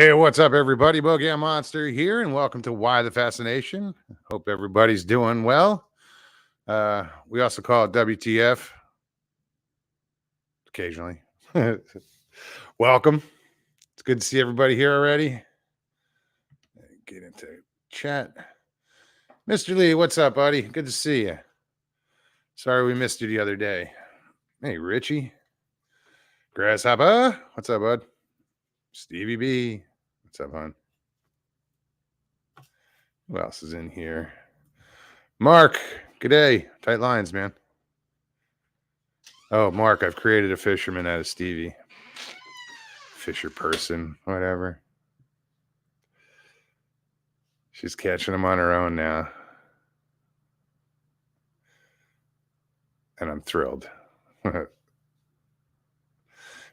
Hey, what's up, everybody? Bogey Monster here, and welcome to Why the Fascination. Hope everybody's doing well. We also call it WTF occasionally. Welcome. It's good to see everybody here already. Get into chat. Mr. Lee, what's up, buddy? Good to see you. Sorry we missed you the other day. Hey, Richie. Grasshopper, what's up, bud? Stevie B, what's up, hon? Who else is in here? Mark, good day. Tight lines, man. Oh, Mark, I've created a fisherman out of Stevie. Fisher person, whatever. She's catching them on her own now. And I'm thrilled.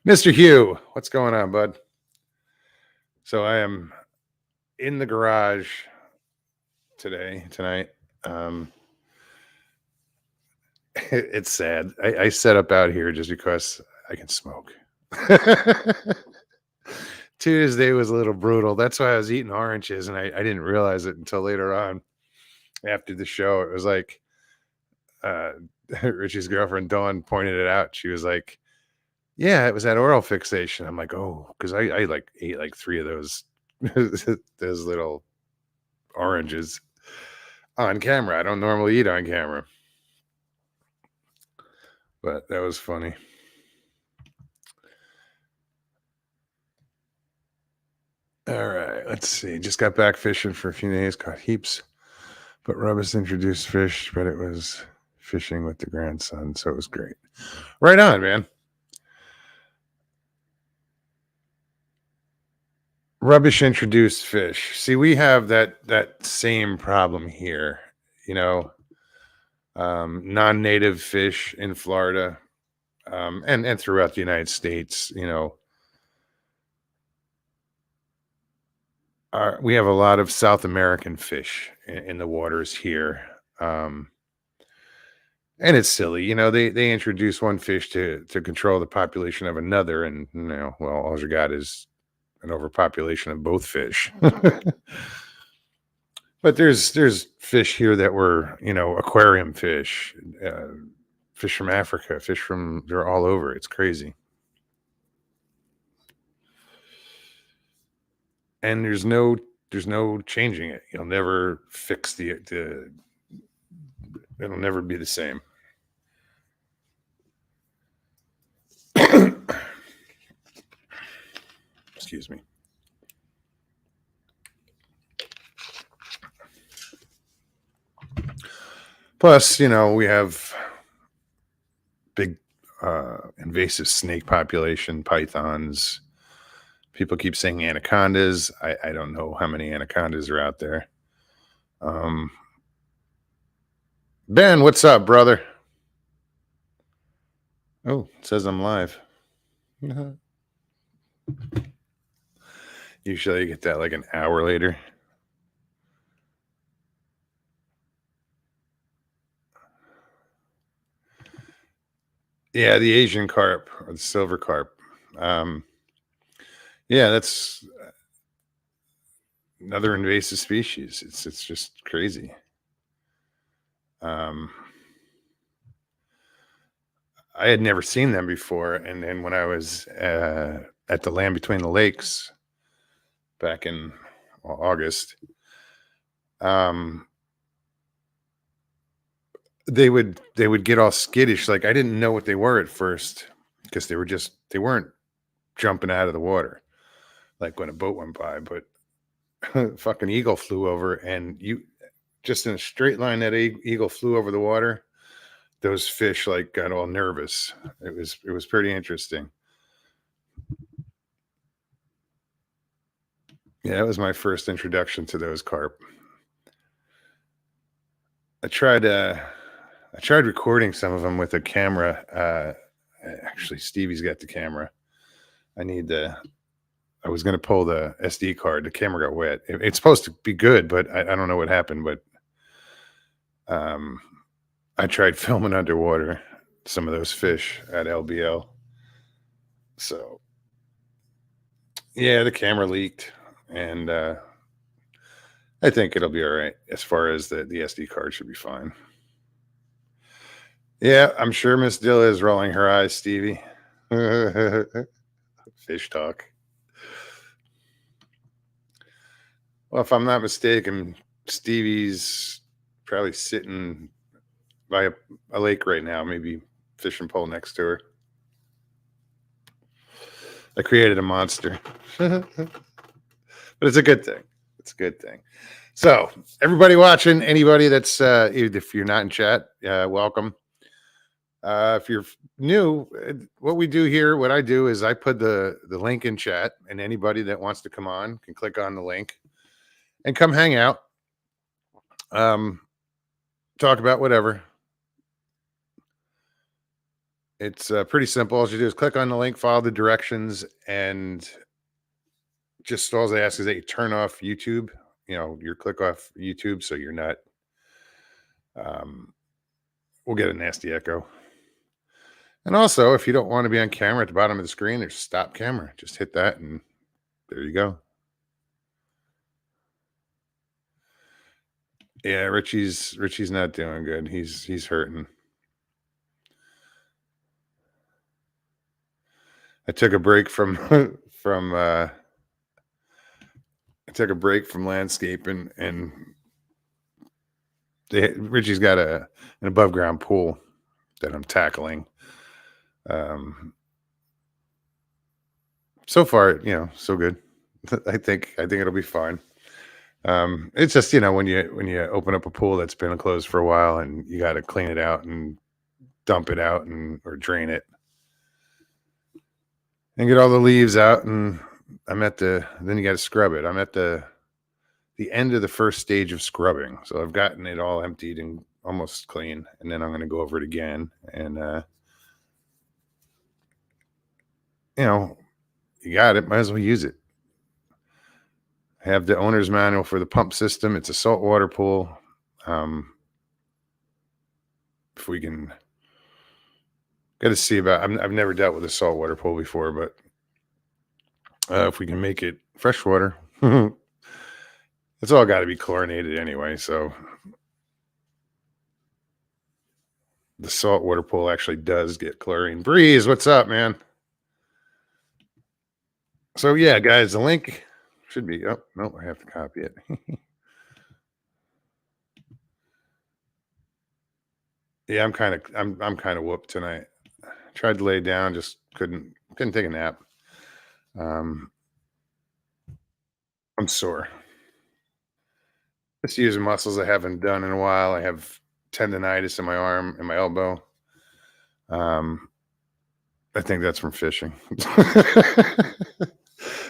Mr. Hugh, what's going on, bud? So I am in the garage tonight. It's sad. I set up out here just because I can smoke. Tuesday was a little brutal. That's why I was eating oranges, and I didn't realize it until later on after the show. It was like Richie's girlfriend Dawn pointed it out. She was like, yeah, it was that oral fixation. I'm like, oh, because I like ate like 3 of those those little oranges on camera. I don't normally eat on camera, but that was funny. All right, let's see. Just got back fishing for a few days, caught heaps. But Rubus introduced fish, but it was fishing with the grandson, so it was great. Right on, man. Rubbish introduced fish. See, we have that same problem here, you know. Non-native fish in Florida, and throughout the United States, you know. We have a lot of South American fish in the waters here. And it's silly, you know, they introduce one fish to control the population of another, and you know, well, all you got is an overpopulation of both fish. But there's fish here that were, you know, aquarium fish, fish from Africa, they're all over. It's crazy. And there's no changing it. You'll never fix it'll never be the same. Excuse me. Plus, you know, we have big invasive snake population, pythons. People keep saying anacondas. I don't know how many anacondas are out there. Ben, what's up, brother? Oh, it says I'm live. Usually you get that like an hour later. Yeah, the Asian carp or the silver carp. Yeah, that's another invasive species. It's just crazy. I had never seen them before, and then when I was at the Land Between the Lakes back in August, they would get all skittish. Like I didn't know what they were at first because they weren't jumping out of the water like when a boat went by, but fucking eagle flew over, and you just in a straight line that eagle flew over the water. Those fish like got all nervous. It was pretty interesting. Yeah, that was my first introduction to those carp. I tried recording some of them with a camera. Actually, Stevie's got the camera. I was going to pull the SD card. The camera got wet. It's supposed to be good, but I don't know what happened. But I tried filming underwater some of those fish at LBL. So, yeah, the camera leaked. and I think it'll be all right. As far as the SD card should be fine. Yeah, I'm sure Miss Dill is rolling her eyes, Stevie. Fish talk. Well, if I'm not mistaken, Stevie's probably sitting by a lake right now, maybe fishing pole next to her. I created a monster. But it's a good thing. It's a good thing. So, everybody watching, anybody that's, if you're not in chat, welcome. If you're new, what we do here, what I do is I put the link in chat, and anybody that wants to come on can click on the link and come hang out. Talk about whatever. It's pretty simple. All you do is click on the link, follow the directions, and just all they ask is that you turn off YouTube. Your click off YouTube, so you're not. We'll get a nasty echo. And also, if you don't want to be on camera, at the bottom of the screen, there's stop camera. Just hit that, and there you go. Yeah, Richie's not doing good. He's hurting. I took a break from landscaping, and Richie's got an above ground pool that I'm tackling. So far, so good. I think it'll be fine. It's just, when you open up a pool that's been closed for a while, and you got to clean it out and dump it out or drain it and get all the leaves out. And then you got to scrub it. I'm at the end of the first stage of scrubbing. So I've gotten it all emptied and almost clean. And then I'm going to go over it again. And, you got it. Might as well use it. I have the owner's manual for the pump system. It's a saltwater pool. If we can, got to see about. I've never dealt with a saltwater pool before, but if we can make it freshwater, it's all got to be chlorinated anyway. So the saltwater pool actually does get chlorine. Breeze, what's up, man? So yeah, guys, the link should be. Oh no, I have to copy it. Yeah, I'm kind of whooped tonight. Tried to lay down, just couldn't take a nap. I'm sore. Just using muscles I haven't done in a while. I have tendonitis in my arm and my elbow. I think that's from fishing.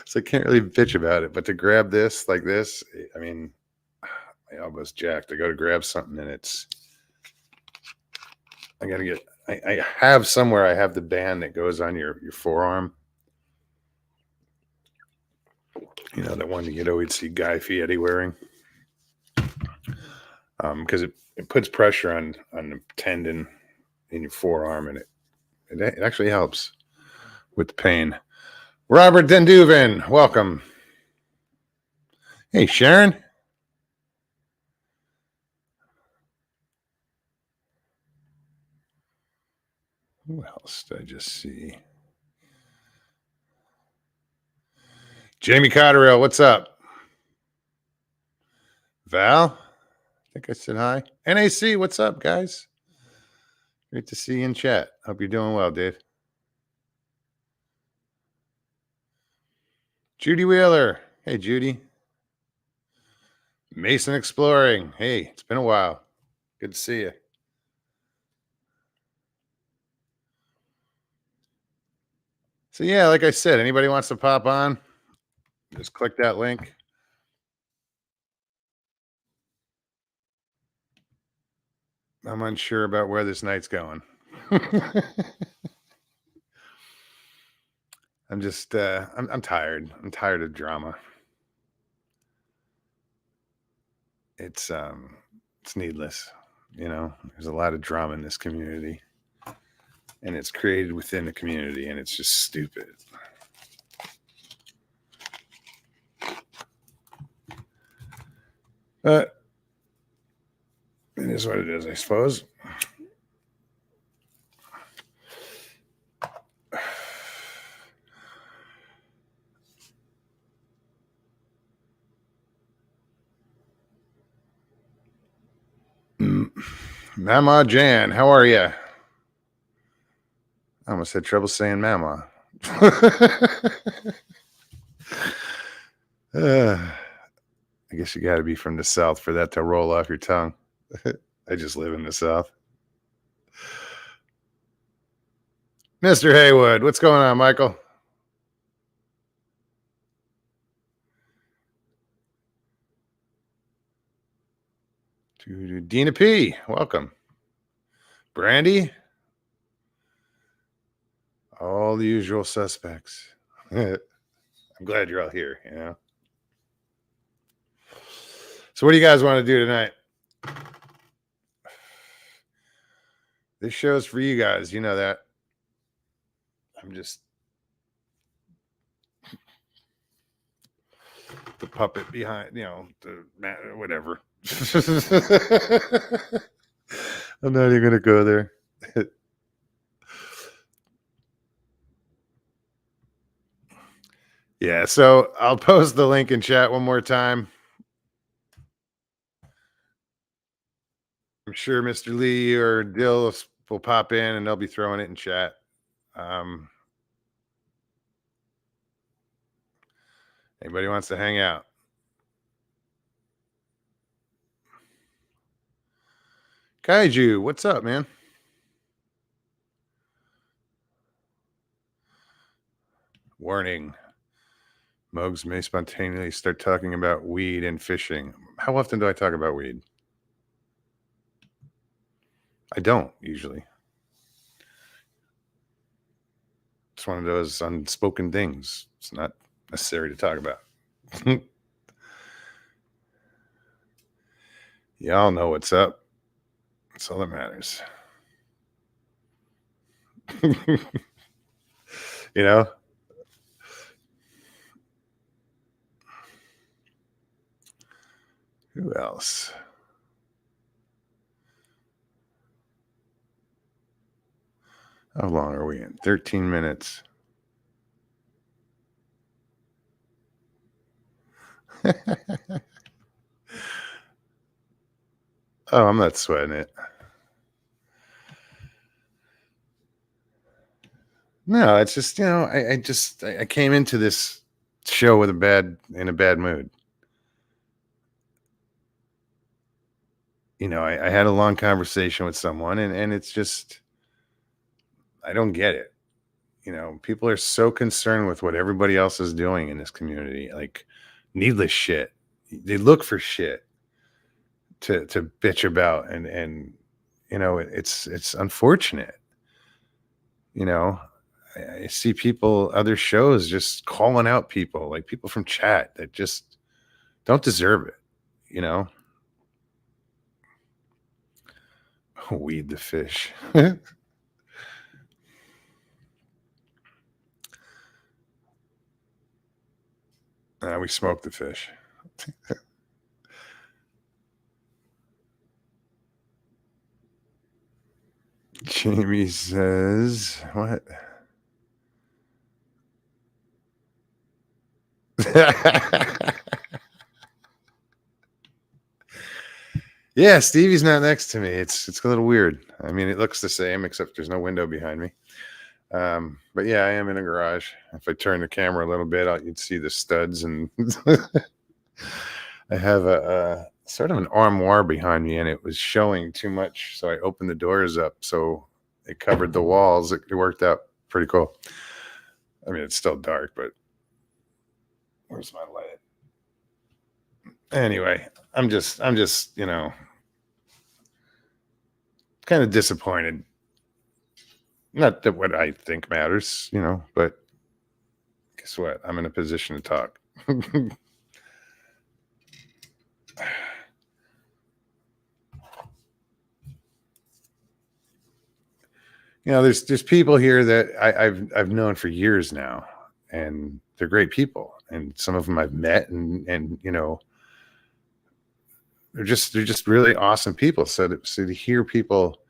So I can't really bitch about it. But to grab this like this, I mean, my elbow's jacked. I go to grab something and I gotta get. I have somewhere. I have the band that goes on your forearm. That one you'd always see Guy Fieri wearing. Because it puts pressure on the tendon in your forearm, and it actually helps with the pain. Robert Denduven, welcome. Hey, Sharon. Who else did I just see? Jamie Cotterill, what's up? Val, I think I said hi. NAC, what's up, guys? Great to see you in chat. Hope you're doing well, Dave. Judy Wheeler. Hey, Judy. Mason Exploring. Hey, it's been a while. Good to see you. So yeah, like I said, anybody wants to pop on, just click that link. I'm unsure about where this night's going. I'm just I'm tired. I'm tired of drama. It's needless. There's a lot of drama in this community, and it's created within the community, and it's just stupid. But it is what it is, I suppose. Mama Jan, how are you? I almost had trouble saying Mama. I guess you got to be from the South for that to roll off your tongue. I just live in the South. Mr. Haywood, what's going on, Michael? Dina P, welcome. Brandy, all the usual suspects. I'm glad you're all here, you know. So what do you guys want to do tonight? This show's for you guys, you know that. I'm just the puppet behind, you know, the whatever. I'm not even gonna go there. Yeah, so I'll post the link in chat one more time. I'm sure Mr. Lee or Dill will pop in and they'll be throwing it in chat. Anybody wants to hang out? Kaiju, what's up, man? Warning. Mugs may spontaneously start talking about weed and fishing. How often do I talk about weed? I don't usually. It's one of those unspoken things. It's not necessary to talk about. Y'all know what's up. That's all that matters. You know? Who else? How long are we in? 13 minutes. Oh, I'm not sweating it. No, it's just, you know, I came into this show in a bad mood. You know, I had a long conversation with someone and it's just, I don't get it. You know, people are so concerned with what everybody else is doing in this community, like needless shit. They look for shit to bitch about and you know, it's unfortunate. You know, I see people, other shows just calling out people, like people from chat that just don't deserve it, you know? Weed the fish. We smoke the fish. Jamie says, what? Yeah, Stevie's not next to me. It's a little weird. I mean, it looks the same except there's no window behind me. But yeah, I am in a garage. If I turn the camera a little bit, you'd see the studs, and I have a sort of an armoire behind me, and it was showing too much, so I opened the doors up so it covered the walls. It worked out pretty cool. I mean, it's still dark, but where's my light? Anyway, I'm just, you know, kind of disappointed. Not that what I think matters, you know, but guess what? I'm in a position to talk. You know, there's people here that I've known for years now, and they're great people, and some of them I've met, and you know, they're just really awesome people. So to hear people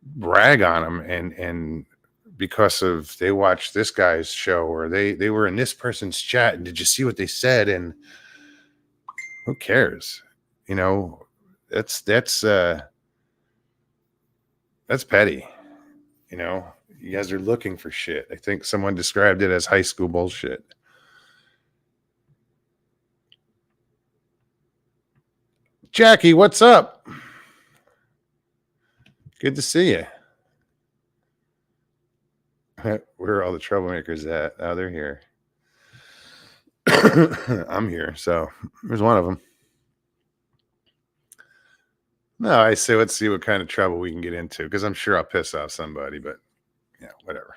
brag on them and because of they watched this guy's show or they were in this person's chat and did you see what they said, and who cares, you know? That's petty, you know. You guys are looking for shit. I think someone described it as high school bullshit. Jackie, what's up? Good to see you. Where are all the troublemakers at? Oh, they're here. I'm here, so there's one of them. No, I say let's see what kind of trouble we can get into because I'm sure I'll piss off somebody, but yeah, whatever.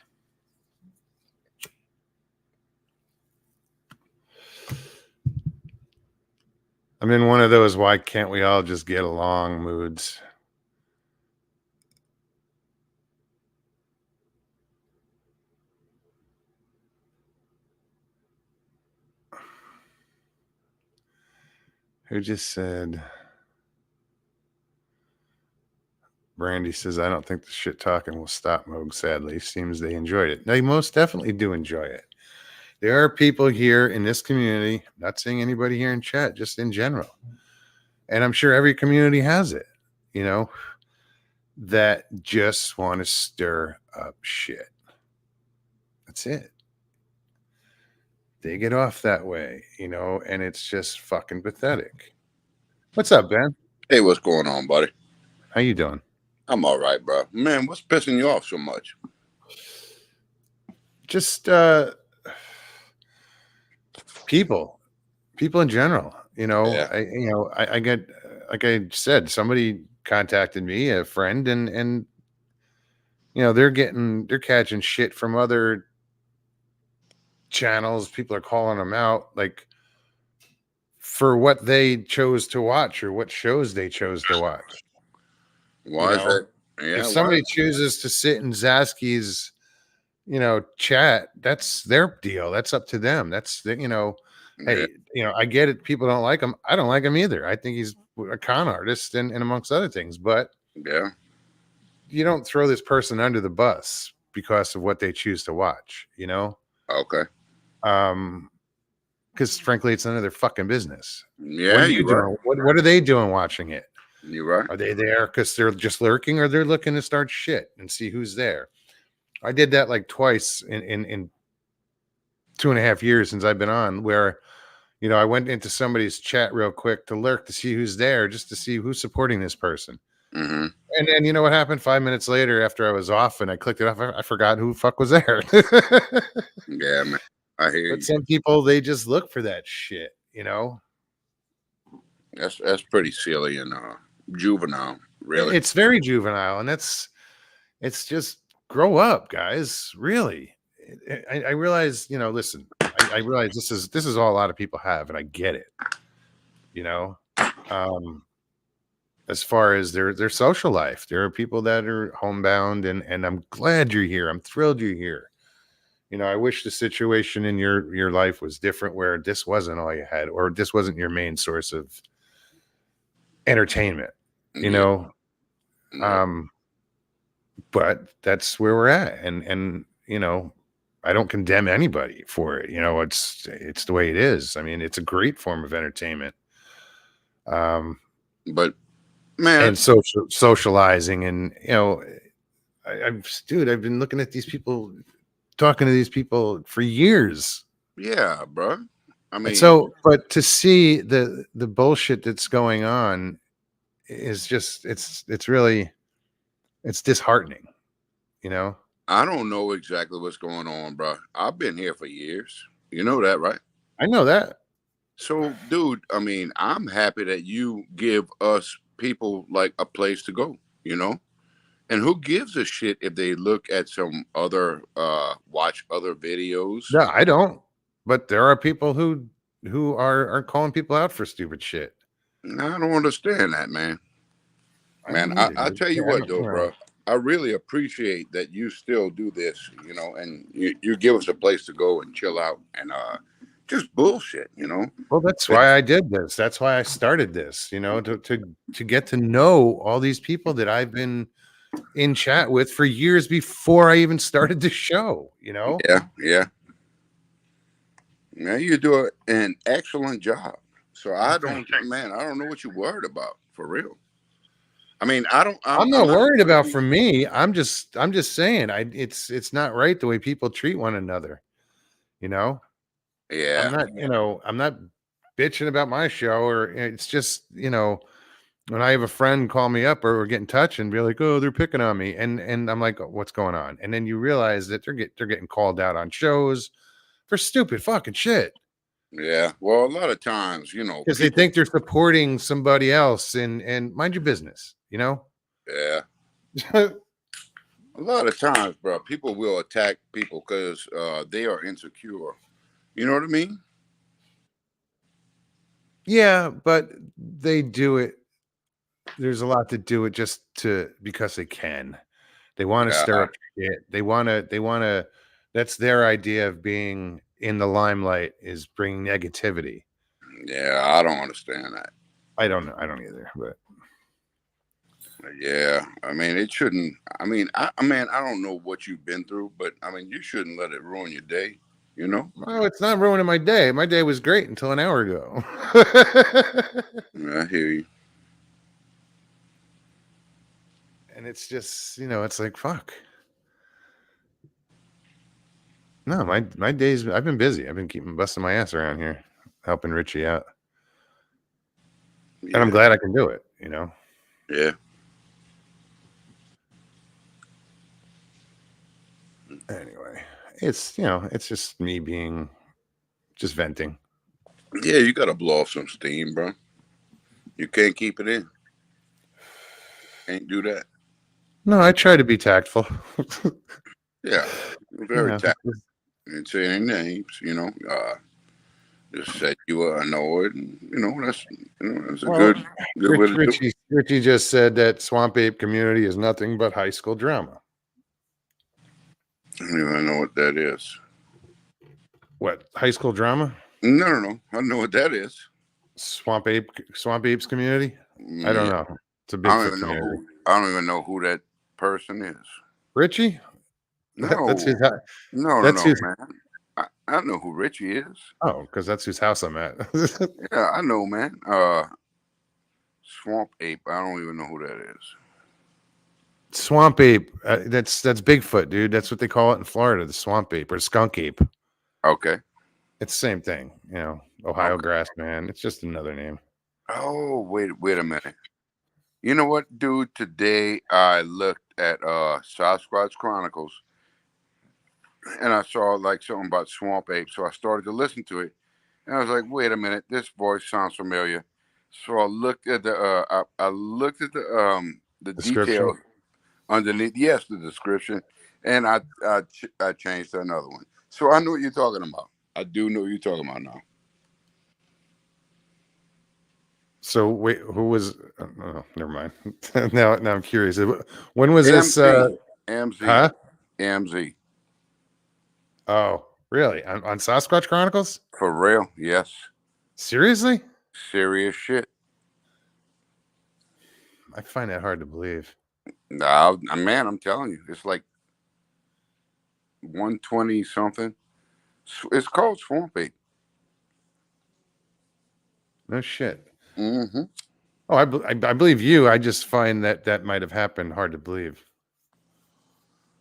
I'm in one of those why can't we all just get along moods. Who just said? Brandy says, I don't think the shit talking will stop Moog, sadly. Seems they enjoyed it. They most definitely do enjoy it. There are people here in this community, not saying anybody here in chat, just in general. And I'm sure every community has it, you know, that just want to stir up shit. That's it. They get off that way, you know, and it's just fucking pathetic. What's up, Ben? Hey, what's going on, buddy? How you doing? I'm all right, bro. Man, what's pissing you off so much? Just people in general. You know, Yeah. I get, like I said, somebody contacted me, a friend, and you know, they're catching shit from other channels. People are calling them out, like, for what they chose to watch or what shows they chose to watch. Why is that? Yeah, If somebody chooses to sit in Zasky's, you know, chat, that's their deal. That's up to them. That's the, you know, hey, you know, I get it. People don't like him. I don't like him either. I think he's a con artist and amongst other things. But yeah, you don't throw this person under the bus because of what they choose to watch. You know. Okay. Because frankly, it's none of their fucking business. Yeah, what are you doing? Right. What are they doing watching it? You're right. Are they there because they're just lurking, or they're looking to start shit and see who's there? I did that like twice in 2.5 years since I've been on, where, you know, I went into somebody's chat real quick to lurk to see who's there, just to see who's supporting this person. Mm-hmm. And then, you know what happened 5 minutes later after I was off and I clicked it off, I forgot who the fuck was there. Yeah, man. I hear you. But some people, they just look for that shit, you know? That's pretty silly and juvenile, really. It's very juvenile, and it's just grow up, guys. Really. I realize, you know, listen, I realize this is all a lot of people have, and I get it. You know, as far as their social life, there are people that are homebound, and I'm glad you're here. I'm thrilled you're here. You know, I wish the situation in your life was different, where this wasn't all you had, or this wasn't your main source of entertainment. You know, but that's where we're at, and you know, I don't condemn anybody for it. You know, it's the way it is. I mean, it's a great form of entertainment. But man, and socializing, and you know, I've been looking at these people, talking to these people for years. Yeah, bro. I mean, so, but to see the bullshit that's going on is just it's really disheartening, you know. I don't know exactly what's going on, bro. I've been here for years. You know that, right? I know that. So, dude, I mean, I'm happy that you give us people like a place to go, you know? And who gives a shit if they look at some other watch other videos? No, I don't. But there are people who are calling people out for stupid shit. I don't understand that, man. Man, I tell you what, though, bro. I really appreciate that you still do this, you know, and you give us a place to go and chill out and just bullshit, you know. Well, that's why I did this. That's why I started this, you know, to get to know all these people that I've been in chat with for years before I even started the show, you know? Yeah, yeah. Yeah, you do an excellent job. So I don't, man, I don't know what you're worried about for real. I mean, I don't. I'm I'm not not worried about worried. for me. I'm just saying it's not right the way people treat one another, you know? Yeah, I'm not bitching about my show or it's just, when I have a friend call me up or get in touch and be like, "Oh, they're picking on me," and I'm like, "What's going on?" And then you realize that they're getting called out on shows for stupid fucking shit yeah. Well, a lot of times, you know, because they people. think they're supporting somebody else and mind your business, you know. Yeah, a lot of times, bro, people will attack people because they are insecure. You know what I mean? Yeah, but they do it. There's a lot to do it just to because they can. They want to stir Yeah, up shit. They want to that's their idea of being in the limelight is bringing negativity. yeah. I don't understand that. I don't know. I don't either, but Yeah, I mean, it shouldn't. I mean, I mean, I don't know what you've been through, but I mean, you shouldn't let it ruin your day. You know? well, it's not ruining my day. My day was great until an hour ago. Yeah, I hear you. And it's just, it's like fuck. No, my days I've been busy. I've been keeping busting my ass around here, helping Richie out. And I'm Yeah, glad I can do it, you know. yeah, Anyway, it's just me being just venting. yeah. You gotta blow off some steam, bro. You can't keep it in. Can't do that. No, I try to be tactful. Yeah, very Yeah. tact. And say any names. You know, just said you were annoyed, and that's a Well, good way to do it. Richie just said that Swamp Ape community is nothing but high school drama. I don't even know what that is. What, high school drama? No, no, no. I know what that is. Swamp Apes community? I don't Yeah, know. It's a I don't Bigfoot even know community. who. I don't even know who that person is. Richie? That's No, his no, no, that's no, his man. I know who Richie is. oh, because that's whose house I'm at. Yeah, I know, man. Swamp Ape. I don't even know who that is. Swamp Ape. That's Bigfoot, dude. That's what they call it in Florida, the Swamp Ape or Skunk Ape. Okay. It's the same thing, Ohio Okay. grass man. It's just another name. Oh, wait a minute. You know what, dude? Today I looked at Sasquatch Chronicles and I saw like something about Swamp Ape. So I started to listen to it. And I was like, wait a minute, this voice sounds familiar. So I looked at I looked at the Description. details underneath, yes, the description, and I changed to another one. So I know what you're talking about. I do know what you're talking about now. So wait, who was? Oh, never mind. Now I'm curious. When was this? MZ, MZ, Huh? MZ. Oh, really? On Sasquatch Chronicles? For real? Yes. Seriously? Serious shit. I find that hard to believe. Nah, man, I'm telling you, it's like 120 something. It's called Swamp Ape. No shit. Mm-hmm. Oh, I believe you. I just find that might have happened hard to believe.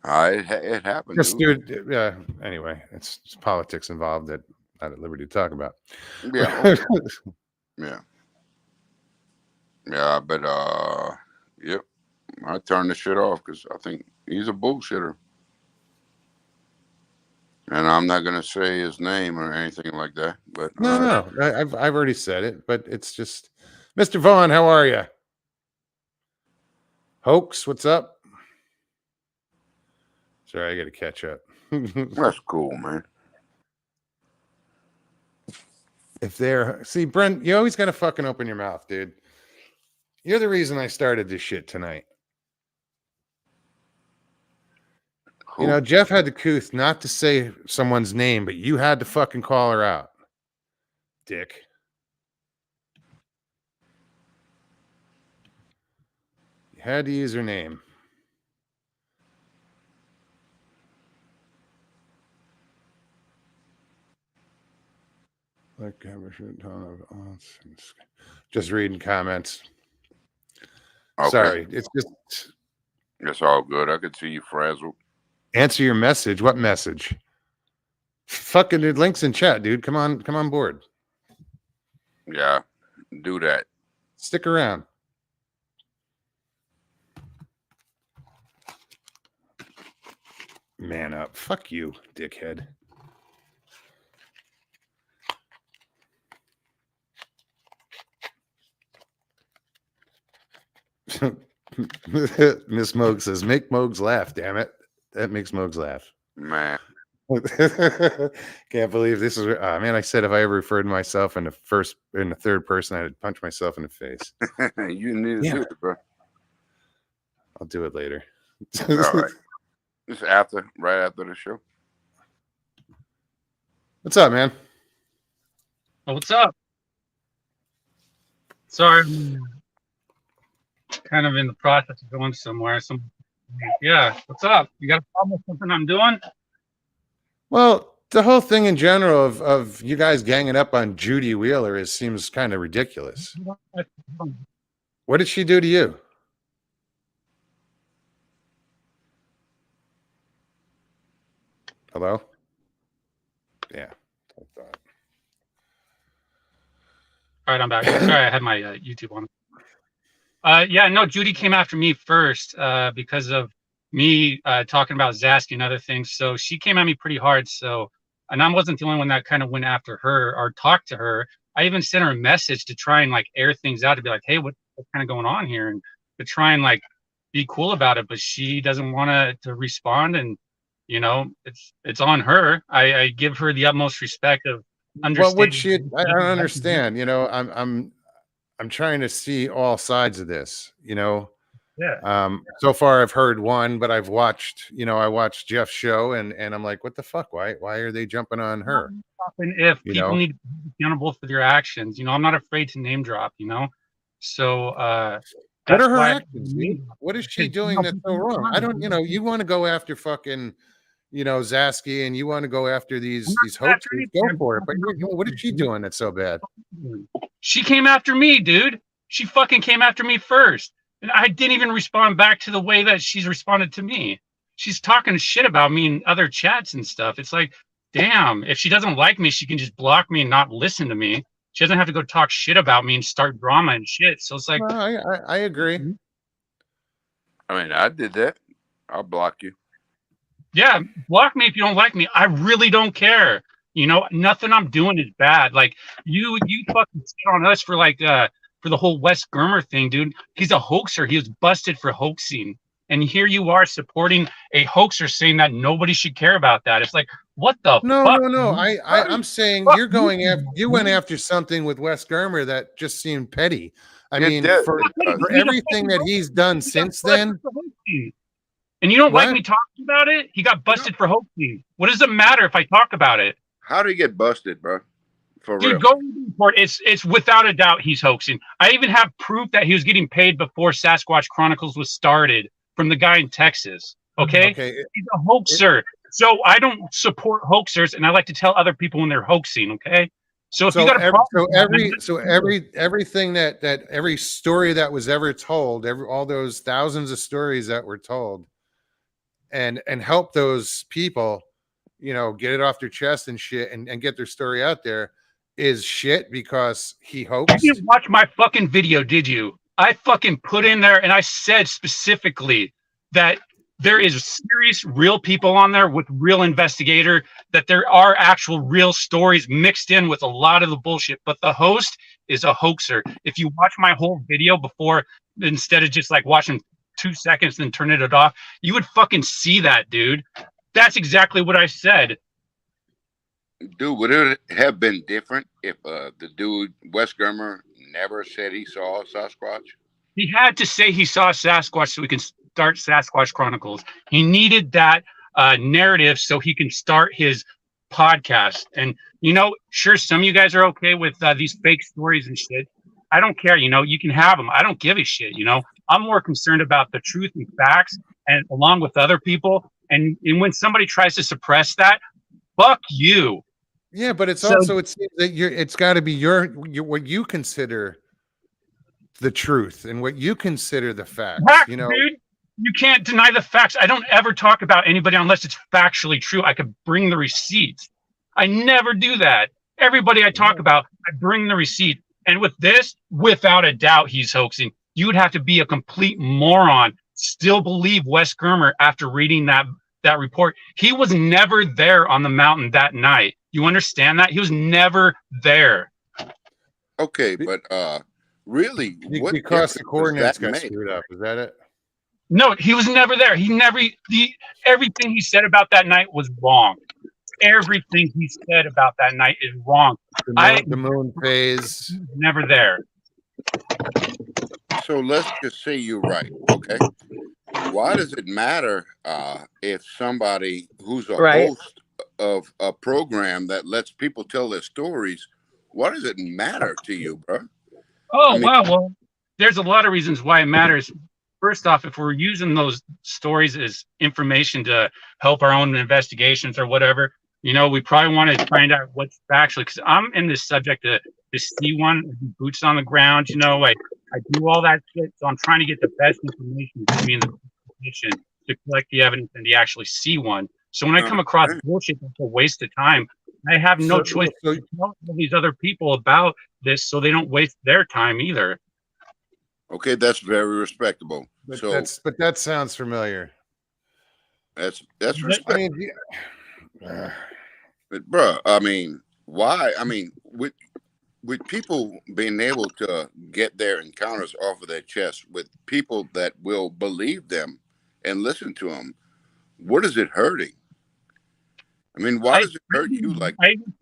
It happened, Just, dude. dude. Yeah. Anyway, it's politics involved that I'm not at liberty to talk about. Yeah. Okay. Yeah. Yeah. But yep. I turned the shit off because I think he's a bullshitter. And I'm not gonna say his name or anything like that. But No. I've already said it, but it's just, Mr. Vaughn. How are you? Hoax, what's up? Sorry, I got to catch up. that's cool, man. If they're see, Brent, you always got to fucking open your mouth, dude. You're the reason I started this shit tonight. Who? Jeff had the couth not to say someone's name, but you had to fucking call her out. dick. You had to use her name. Like just reading comments. Okay. Sorry, it's just. It's all good. I could see you frazzled. Answer your message. What message? Fucking dude, links in chat, dude. Come on board. Yeah, do that. Stick around. Man up. Fuck you, dickhead. Miss Moog says, make Moogs laugh, damn it. That makes Moogs laugh. Man. Can't believe this is man, I said if I ever referred to myself in the third person, I'd punch myself in the face. You need to do it, bro. I'll do it later. All right. It's right after the show. What's up, man? Oh, what's up? Sorry, I'm kind of in the process of going somewhere. Yeah, what's up? You got a problem with something I'm doing? Well, the whole thing in general of you guys ganging up on Judy Wheeler seems kind of ridiculous. What did she do to you? Hello? Yeah. I thought. All right, I'm back. Sorry, I had my YouTube on. Yeah, no, Judy came after me first because of me talking about Zasky and other things. So she came at me pretty hard. And I wasn't the only one that kind of went after her or talked to her. I even sent her a message to try and like air things out, to be like, hey, what's kind of going on here? And to try and like be cool about it. But she doesn't want to respond. And, you know, it's on her. I give her the utmost respect of understanding. Well, would she? I don't understand. You know, I'm trying to see all sides of this, you know. Yeah. So far I've heard one, but I watched Jeff's show and I'm like, what the fuck? Why are they jumping on her? If people need to be accountable for their actions, you know, I'm not afraid to name drop, you know. So what are her actions? What is she doing that's so wrong? I don't, you know, you want to go after fucking, you know, Zasky and you want to go after these hoaxes, go for it. But what is she doing that's so bad? She came after me, dude. She fucking came after me first. And I didn't even respond back to the way that she's responded to me. She's talking shit about me in other chats and stuff. It's like, damn, if she doesn't like me, she can just block me and not listen to me. She doesn't have to go talk shit about me and start drama and shit. So it's like, well, I agree. I mean, I did that. I'll block you. Yeah, block me if you don't like me. I really don't care. You know, nothing I'm doing is bad. Like you fucking shit on us for like for the whole Wes Germer thing, dude. He's a hoaxer. He was busted for hoaxing. And here you are supporting a hoaxer saying that nobody should care about that. It's like, what the fuck? No. I'm saying you went after something with Wes Germer that just seemed petty. I mean, for everything that he's done since then. And you don't like me talking about it? He got busted for hoaxing. What does it matter if I talk about it? How did he get busted, bro? Dude, go report. It's without a doubt he's hoaxing. I even have proof that he was getting paid before Sasquatch Chronicles was started from the guy in Texas. Okay? He's a hoaxer. So I don't support hoaxers, and I like to tell other people when they're hoaxing. Okay? So if you got a problem, everything that every story that was ever told, all those thousands of stories that were told, and help those people, you know, get it off their chest and shit, and get their story out there. Is shit because he hoaxed. You didn't watch my fucking video, did you? I fucking put in there and I said specifically that there is serious real people on there with real investigator, that there are actual real stories mixed in with a lot of the bullshit, but the host is a hoaxer. If you watch my whole video before, instead of just like watching 2 seconds and turning it off, you would fucking see that, dude. That's exactly what I said. Dude, would it have been different if the dude, Wes Germer, never said he saw Sasquatch? He had to say he saw Sasquatch so we can start Sasquatch Chronicles. He needed that narrative so he can start his podcast. And You know, sure, some of you guys are okay with these fake stories and shit. I don't care. You know, you can have them. I don't give a shit. You know, I'm more concerned about the truth and facts, and along with other people. And when somebody tries to suppress that, fuck you. Yeah, but it's So- also it seems that it's got to be your what you consider the truth and what you consider the facts. Facts, You know, dude. You can't deny the facts. I don't ever talk about anybody unless it's factually true. I could bring the receipts. I never do that. Everybody I talk about, I bring the receipt. And with this, without a doubt, he's hoaxing. You'd have to be a complete moron, still believe Wes Germer after reading that report. He was never there on the mountain that night. You understand that? He was never there. Okay, but really, what because the difference does coordinates that got make? screwed up. Is that it? No, he was never there. Everything he said about that night was wrong. Everything he said about that night is wrong. The moon phase. He was never there. So let's just say you're right. Okay. Why does it matter if somebody who's a Right. host of a program that lets people tell their stories, why does it matter to you, bro? Oh, I mean- wow. Well, there's a lot of reasons why it matters. First off, if we're using those stories as information to help our own investigations or whatever, you know, we probably want to find out what's actually, because I'm in this subject to see one, boots on the ground, you know, I do all that shit. So I'm trying to get the best information to me in the position to collect the evidence and to actually see one. So when I come across bullshit, that's a waste of time. I have no choice So, to tell all these other people about this so they don't waste their time either. Okay, that's very respectable. but So that sounds familiar. that's But- I respectable. mean, But bro, I mean, why? I mean, with people being able to get their encounters off of their chest with people that will believe them and listen to them, what is it hurting? I mean, why does it hurt you? Like, I even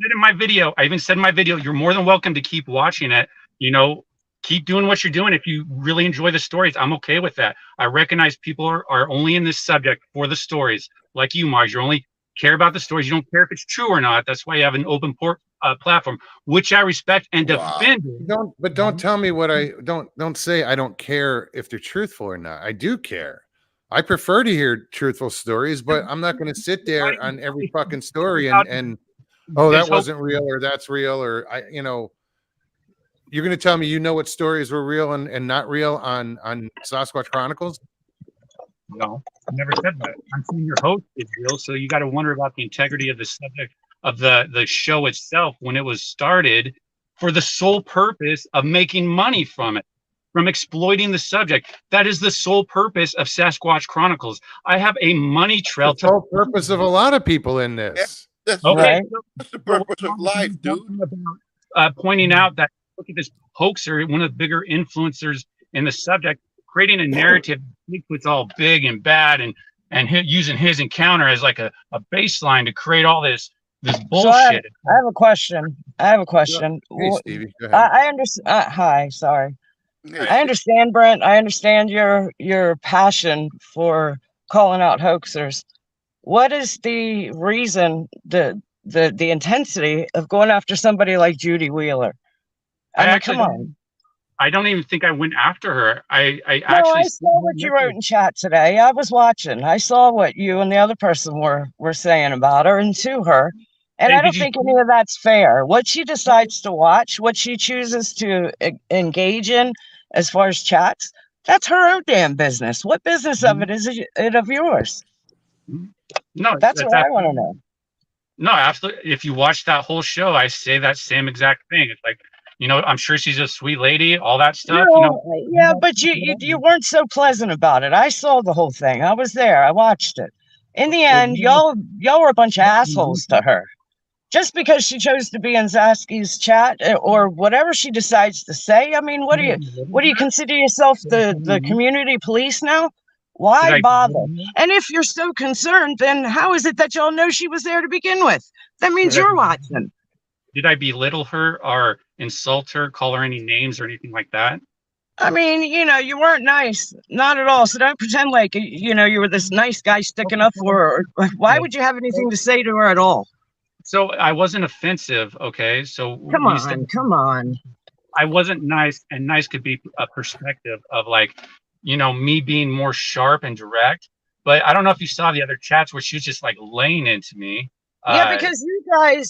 said in my video, you're more than welcome to keep watching it. You know, keep doing what you're doing. If you really enjoy the stories, I'm okay with that. I recognize people are only in this subject for the stories, like you, Mars. You only care about the stories. You don't care if it's true or not. That's why you have an open platform, which I respect and Wow. defend. don't tell me what I don't say. I don't care if they're truthful or not. I do care. I prefer to hear truthful stories, but I'm not going to sit there on every fucking story and oh, that wasn't real or that's real or you know, you're going to tell me you know what stories were real and not real on Sasquatch Chronicles? No, I never said that. I'm saying your host is real, so you got to wonder about the integrity of the subject of the show itself when it was started for the sole purpose of making money from it, from exploiting the subject. That is the sole purpose of Sasquatch Chronicles. I have a money trail The whole purpose of a lot of people in this. that's, Okay, Right. that's the purpose of life, dude. About, pointing out that look at this hoaxer, one of the bigger influencers in the subject, creating a narrative. Bigfoot's all big and bad, and using his encounter as like a baseline to create all this bullshit. I have a question. Hey, Stevie, go ahead. I understand. Hi, sorry. Hey, I understand, Brent. I understand your passion for calling out hoaxers. What is the reason, the intensity of going after somebody like Judy Wheeler? I mean, actually come on. I don't even think I went after her. I No, actually I saw what you wrote in chat today. I was watching. I saw what you and the other person were saying about her and to her. And Hey, I don't did you- think any of that's fair. What she decides to watch, what she chooses to engage in as far as chats, that's her own damn business. What business of it is it of yours? No, That's what I want to absolutely- know. No, absolutely. If you watch that whole show, I say that same exact thing. It's like, you know, I'm sure she's a sweet lady, all that stuff. You know, Yeah, but you weren't so pleasant about it. I saw the whole thing. I was there. I watched it. In the end, y'all were a bunch of assholes to her. Just because she chose to be in Zasky's chat or whatever she decides to say. I mean, what do you consider yourself the community police now? Why Did I- bother? And if you're so concerned, then how is it that y'all know she was there to begin with? That means you're watching. Did I belittle her or insult her, call her any names or anything like that? I mean, you weren't nice. Not at all. So don't pretend like, you were this nice guy sticking up for her. Why would you have anything to say to her at all? So I wasn't offensive, okay? So Come you said on, come on. I wasn't nice, and nice could be a perspective of like, me being more sharp and direct. But I don't know if you saw the other chats where she was just like laying into me. Yeah, because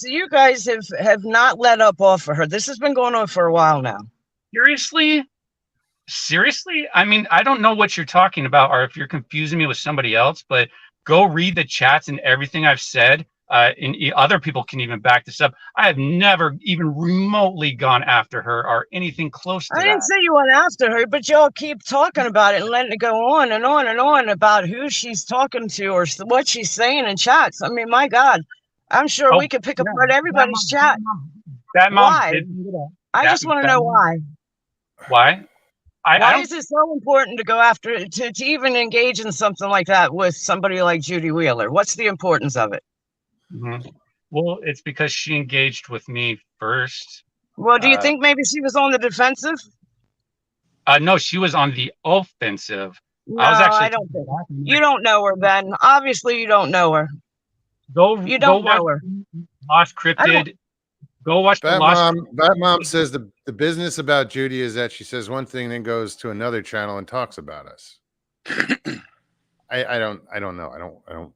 you guys have not let up off of her. This has been going on for a while now. Seriously? I mean, I don't know what you're talking about, or if you're confusing me with somebody else. But go read the chats and everything I've said. And other people can even back this up. I have never even remotely gone after her or anything close to that. I didn't say you went after her, but y'all keep talking about it and letting it go on and on and on about who she's talking to or what she's saying in chats. I mean, my God, I'm sure we could pick apart everybody's chat. That mom Why? did I just want to know why. Why? Why is it so important to go after to even engage in something like that with somebody like Judy Wheeler? What's the importance of it? Mm-hmm. Well, it's because she engaged with me first. Well, do you think maybe she was on the defensive? No, she was on the offensive. No, I don't think. You don't know her, then. Obviously, you don't know her. You don't know her. Lost Cryptid. Go watch that the Lost. That mom says the business about Judy is that she says one thing, then goes to another channel and talks about us. I don't know.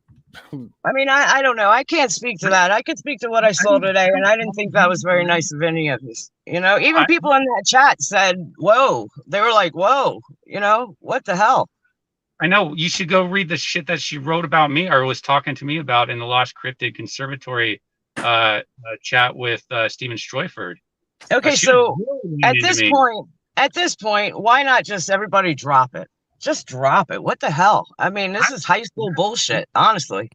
I mean, I don't know. I can't speak to that. I could speak to what I saw today, and I didn't think that was very nice of any of us. Even people in that chat said, whoa. They were like, whoa, what the hell? I know. You should go read the shit that she wrote about me or was talking to me about in the Lost Cryptid Conservatory chat with Stephen Stroyford. Okay, so at this point, why not just everybody drop it? Just drop it. What the hell? I mean, this is high school bullshit, honestly.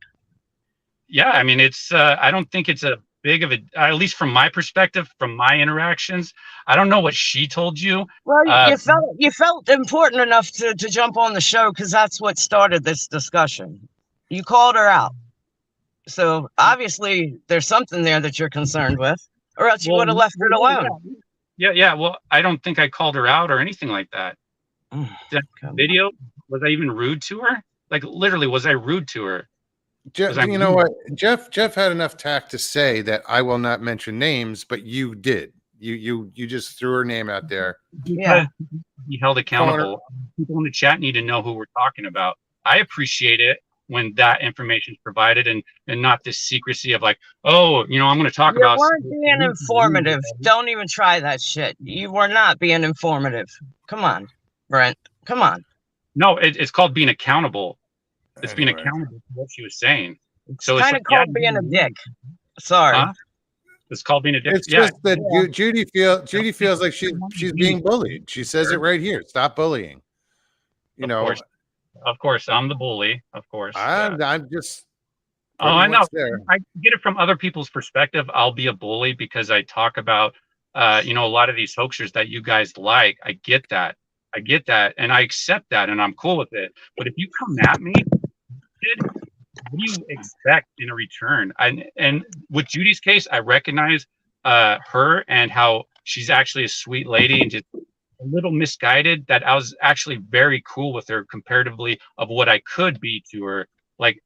Yeah, I mean, it's I don't think it's a big of a, at least from my perspective, from my interactions. I don't know what she told you. Well, you felt important enough to jump on the show because that's what started this discussion. You called her out. So obviously there's something there that you're concerned with, or else you would have left it alone. Yeah. Well, I don't think I called her out or anything like that. That video, was I even rude to her? Like, literally, was I rude to her? Jeff, you know what? Jeff had enough tact to say that I will not mention names, but you did. You just threw her name out there. Yeah. Be held accountable. People in the chat need to know who we're talking about. I appreciate it when that information is provided and not this secrecy of like, I'm going to talk about. You weren't being informative. Don't even try that shit. You were not being informative. Come on, Brent. Come on. No, it's called being accountable. It's being accountable to what she was saying. So it's kind of called being a dick. Sorry. Huh? It's called being a dick. It's just that Judy feels like she's being bullied. She says it right here. Stop bullying. Of course, I'm the bully. Of course. I'm just. I know. I get it from other people's perspective. I'll be a bully because I talk about, a lot of these hoaxers that you guys like. I get that. And I accept that, and I'm cool with it. But if you come at me, what do you expect in a return? And with Judy's case, I recognize her and how she's actually a sweet lady and just a little misguided, that I was actually very cool with her comparatively of what I could be to her. Like,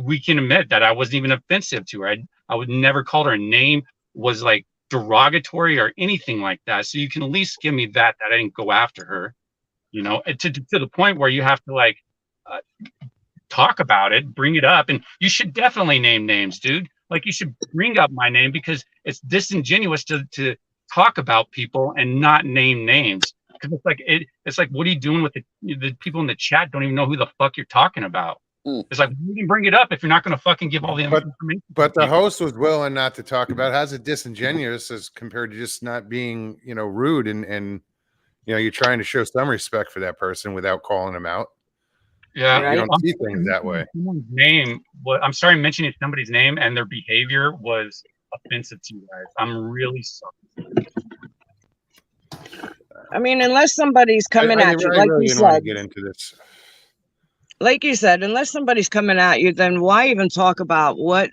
we can admit that I wasn't even offensive to her. I would never call her a name, was like derogatory or anything like that. So you can at least give me that I didn't go after her, to the point where you have to like talk about it, bring it up. And you should definitely name names, dude. Like, you should bring up my name because it's disingenuous to talk about people and not name names. Because it's like, what are you doing with the people in the chat don't even know who the fuck you're talking about. It's like, you can bring it up if you're not going to fucking give all the information. But the host was willing not to talk about it. How's it disingenuous as compared to just not being, rude and you're trying to show some respect for that person without calling them out. Yeah, you don't see things that way. I'm sorry mentioning somebody's name and their behavior was offensive to you guys. I'm really sorry. I mean, unless somebody's coming at you, like you said, get into this. Like you said, unless somebody's coming at you, then why even talk about what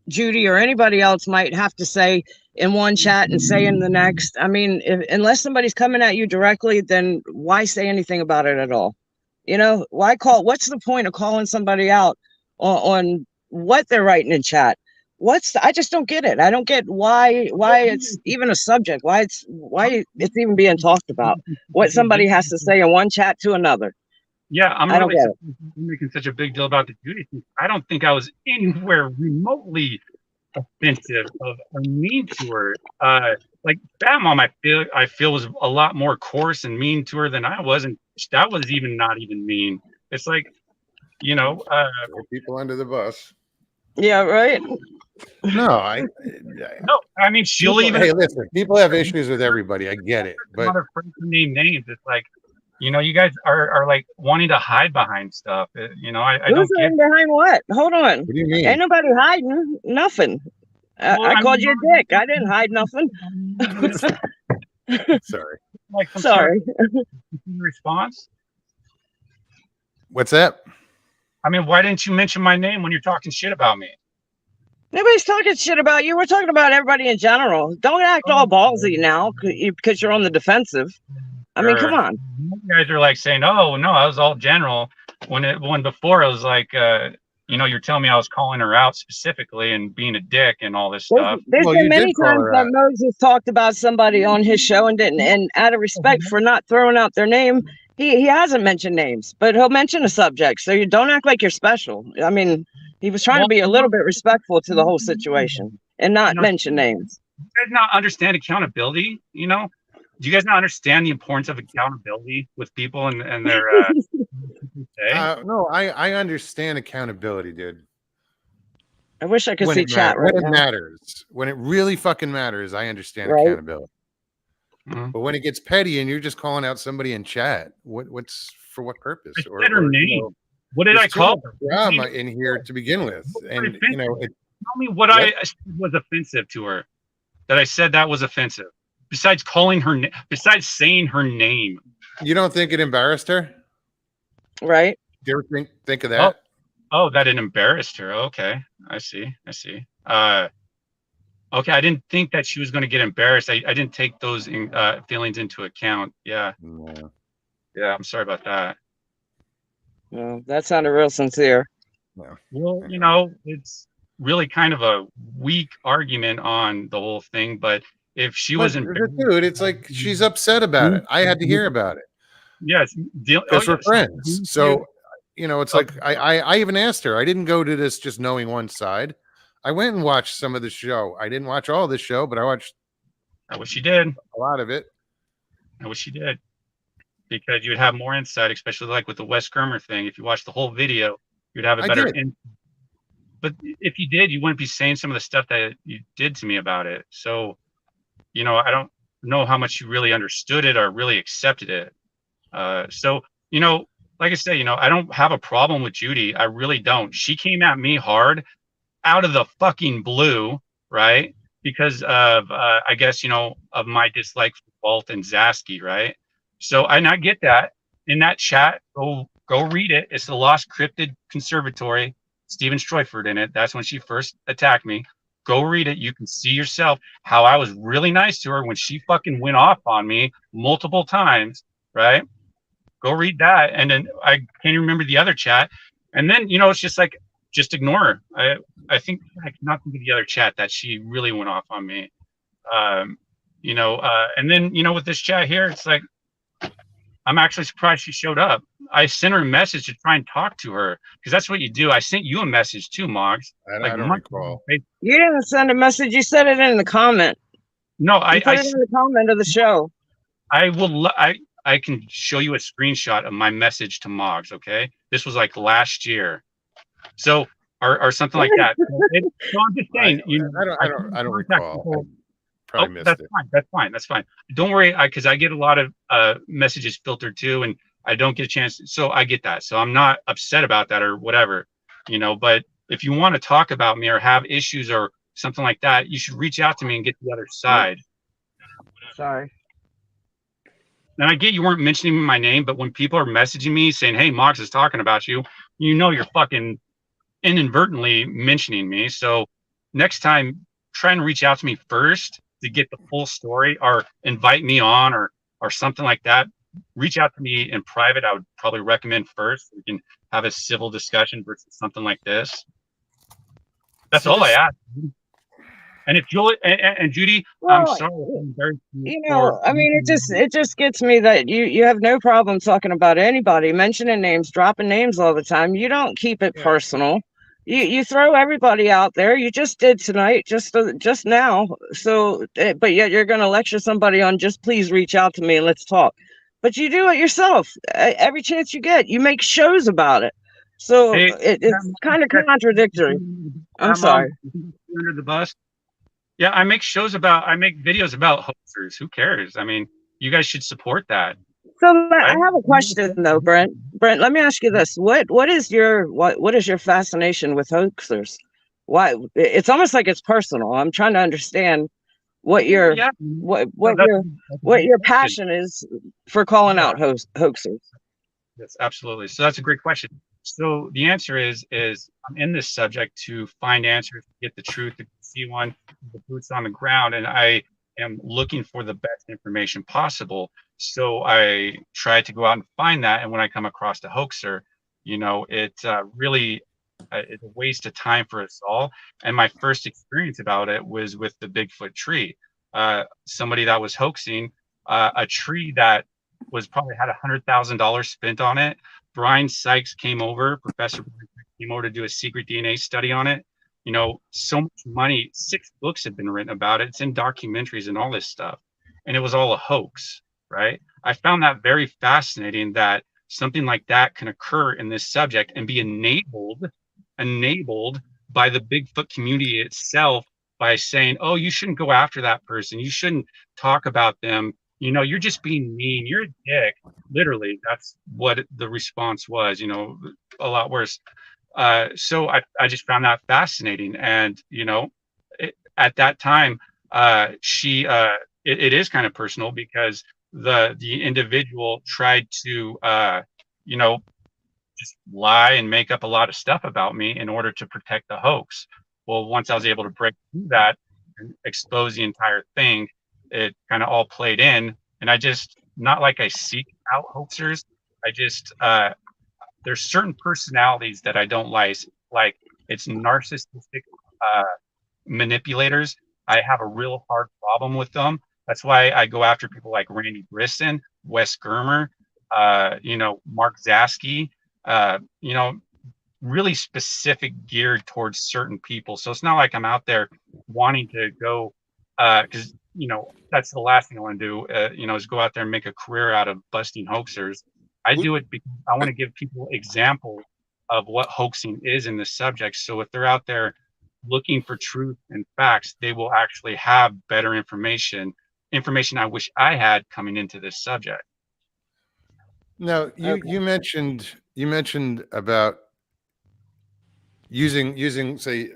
Judy or anybody else might have to say in one chat and say in the next? I mean, unless somebody's coming at you directly, then why say anything about it at all? Why call? What's the point of calling somebody out on what they're writing in chat? I just don't get it. I don't get why it's even a subject, why it's even being talked about, what somebody has to say in one chat to another. Yeah, I'm I don't really get it. surprised you're making such a big deal about the Judy thing. I don't think I was anywhere remotely offensive or mean to her. Like Fat Mom, I feel was a lot more coarse and mean to her than I was, and that was even not even mean. It's like, you know, Throw people under the bus. Yeah, right. No, no, I mean she'll people, even hey, listen, people have issues with everybody. I get it, but not afraid to name names. It's like, you know, you guys are like wanting to hide behind stuff. You know, I Who's don't get. hiding behind what? Hold on. what do you mean? Ain't nobody hiding nothing. Well, I I called mean, you a dick. I didn't hide nothing. Sorry. like some Sorry. sort of response. What's that? I mean, why didn't you mention my name when you're talking shit about me? Nobody's talking shit about you. We're talking about everybody in general. Don't act all ballsy now because you're on the defensive. I mean, come on. You guys are like saying, "Oh no, I was all general." When before it was like, you know, you're telling me I was calling her out specifically and being a dick and all this stuff. There's Well, been you many did call times her that out. Moses talked about somebody on his show and didn't, and out of respect for not throwing out their name, he hasn't mentioned names, but he'll mention a subject. So you don't act like you're special. I mean, he was trying to be a little bit respectful to the whole situation and not mention names. Do you guys not understand accountability? You know, do you guys not understand the importance of accountability with people and their No, I understand accountability, dude. I wish I could When see it chat right when it now. matters, when it really fucking matters, I understand Right. accountability. Mhm. But when it gets petty and you're just calling out somebody in chat, what's for what purpose? I said her name. You know, What did I there's too call much her? drama in here to begin with, and you know, Tell me what I said was offensive to her. That I said that was offensive. Besides calling her, besides saying her name. you don't think it embarrassed her? Right. Do you ever think of that? Oh, that it embarrassed her. Okay, I see. Okay, I didn't think that she was going to get embarrassed. I didn't take those feelings into account. Yeah, No. yeah. I'm sorry about that. Well, that sounded real sincere. Well, you know, it's really kind of a weak argument on the whole thing. But if she was dude, it's like she's upset about it. I had to hear about it. Yes, because we're friends. So, you know, it's like I even asked her. I didn't go to this just knowing one side. I went and watched some of the show. I didn't watch all of the show, but I watched. I wish you did. A lot of it. I wish you did, because you'd have more insight, especially like with the Wes Germer thing. If you watch the whole video, you'd have a better insight. But if you did, you wouldn't be saying some of the stuff that you did to me about it. So, you know, I don't know how much you really understood it or really accepted it. So, you know, like I say, you know, I don't have a problem with Judy. I really don't. She came at me hard out of the fucking blue, right? Because of, I guess, you know, of my dislike for Walt and Zasky, right? So I get that. In that chat, go read it. It's the Lost Cryptid Conservatory. Stephen Stroyford in it. That's when she first attacked me. Go read it. You can see yourself how I was really nice to her when she fucking went off on me multiple times, right? Go read that. And then I can't remember the other chat. And then, you know, it's just like, just ignore her. I think I cannot think of the other chat that she really went off on me. You know, and then, you know, with this chat here, it's like, I'm actually surprised she showed up. I sent her a message to try and talk to her, because that's what you do. I sent you a message too, Moggs. I don't recall. You didn't send a message. You said it in the comment. No, I put it in the comment of the show. I will. I can show you a screenshot of my message to Moggs. Okay, this was like last year, so or something like that. So I'm just saying. I don't recall. That's fine. That's fine. Don't worry, because I get a lot of messages filtered too, and I don't get a chance. So I get that. So I'm not upset about that or whatever, you know. But if you want to talk about me or have issues or something like that, you should reach out to me and get the other side. Sorry. And I get you weren't mentioning my name, but when people are messaging me saying, "Hey, Moggs is talking about you," you know you're fucking inadvertently mentioning me. So next time, try and reach out to me first to get the full story, or invite me on or something like that. Reach out to me in private. I would probably recommend first. We can have a civil discussion versus something like this. That's So all I this- ask. And if Julie and Judy, I'm Well, sorry. I'm very I mean, it just gets me that you have no problem talking about anybody, mentioning names, dropping names all the time. You don't keep it Yeah. personal. You throw everybody out there. You just did tonight, just now. So, but yet you're going to lecture somebody on just please reach out to me and let's talk. But you do it yourself. Every chance you get, you make shows about it. So Hey, it's kind of contradictory. I'm sorry. Under the bus. Yeah, I make videos about hoaxers. Who cares? I mean, you guys should support that. So I Right? have a question though, Brent. Brent, let me ask you this: what is your fascination with hoaxers? Why? It's almost like it's personal. I'm trying to understand what your Yeah. what No, that's a what great your question. passion is for calling Yeah. out hoaxers. Yes, absolutely. So that's a great question. So the answer is I'm in this subject to find answers, to get the truth, to see one, the boots on the ground, and I am looking for the best information possible. So I try to go out and find that, and when I come across a hoaxer, it really it's a waste of time for us all. And my first experience about it was with the Bigfoot tree. Somebody that was hoaxing a tree that was probably had $100,000 spent on it. Brian Sykes came over, Professor Brian Sykes came over to do a secret DNA study on it. So much money, 6 books have been written about it. It's in documentaries and all this stuff. And it was all a hoax, right? I found that very fascinating that something like that can occur in this subject and be enabled by the Bigfoot community itself by saying, oh, you shouldn't go after that person. You shouldn't talk about them. You're just being mean. You're a dick. Literally, that's what the response was, a lot worse. So I just found that fascinating. And, at that time, it is kind of personal because the individual tried to, just lie and make up a lot of stuff about me in order to protect the hoax. Well, once I was able to break through that and expose the entire thing, it kind of all played in. And I just, not like I seek out hoaxers. I just, there's certain personalities that I don't like it's narcissistic manipulators. I have a real hard problem with them. That's why I go after people like Randy Brisson, Wes Germer, Mark Zasky, really specific geared towards certain people. So it's not like I'm out there wanting to go, because that's the last thing I want to do. Is go out there and make a career out of busting hoaxers. I do it because I want to give people examples of what hoaxing is in this subject. So if they're out there looking for truth and facts, they will actually have better information I wish I had coming into this subject. Now, you mentioned about using say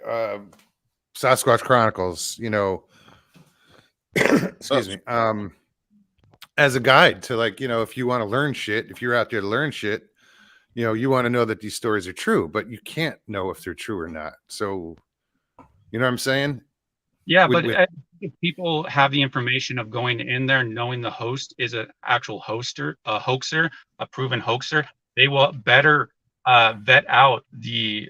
Sasquatch Chronicles, excuse me, as a guide to, like, if you want to learn shit, if you're out there to learn shit, you want to know that these stories are true, but you can't know if they're true or not. So, you know what I'm saying? Yeah, With- but with- if people have the information of going in there, knowing the host is an actual hoaxer, a proven hoaxer, they will better vet out the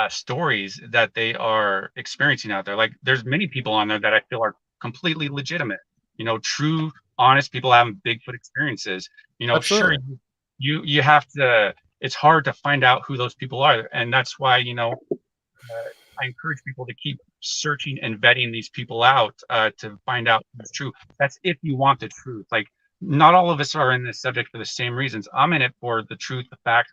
stories that they are experiencing out there. Like, there's many people on there that I feel are completely legitimate, true, honest people having Bigfoot experiences. Sure, Absolutely. you have to. It's hard to find out who those people are, and that's why I encourage people to keep searching and vetting these people out to find out what's true. That's if you want the truth. Like, not all of us are in this subject for the same reasons. I'm in it for the truth, the fact.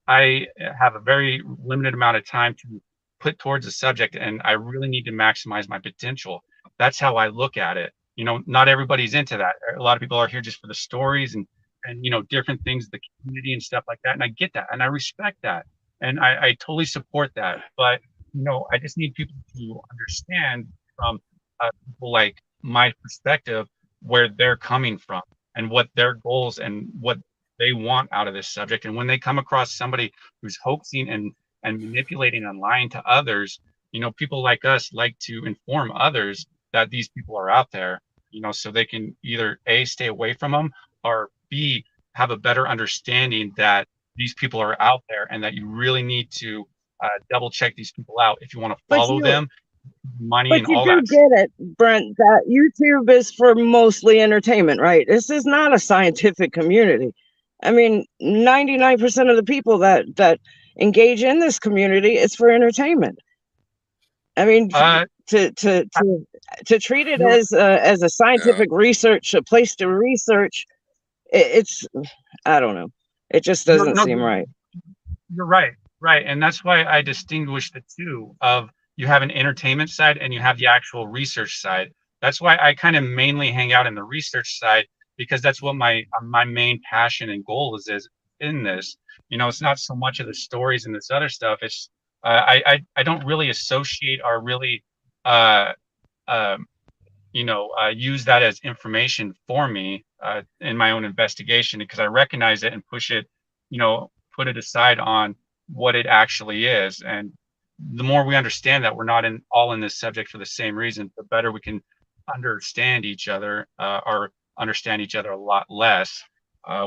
I have a very limited amount of time to put towards a subject, and I really need to maximize my potential. That's how I look at it. Not everybody's into that. A lot of people are here just for the stories and different things, the community and stuff like that. And I get that, and I respect that, and I totally support that. But I just need people to understand from people like my perspective where they're coming from and what their goals and what they want out of this subject. And when they come across somebody who's hoaxing and manipulating and lying to others, people like us like to inform others that these people are out there, so they can either A, stay away from them, or B, have a better understanding that these people are out there and that you really need to double check these people out if you want to But follow you them, money but and you all do that. get it, Brent, that YouTube is for mostly entertainment, right? This is not a scientific community. I mean, 99% of the people that engage in this community, it's for entertainment. I mean, Uh, to treat it you're, as a Yeah. scientific research, a place to research, it's I don't know. It just doesn't no, seem right. you're right, right, and that's why I distinguish the two. Of you have an entertainment side and you have the actual research side. That's why I kind of mainly hang out in the research side, because that's what my main passion and goal is in this. It's not so much of the stories and this other stuff. It's I don't really associate or really uh, um, use that as information for me in my own investigation, because I recognize it and push it, put it aside on what it actually is. And the more we understand that we're not all in this subject for the same reason, the better we can understand each other, or understand each other a lot less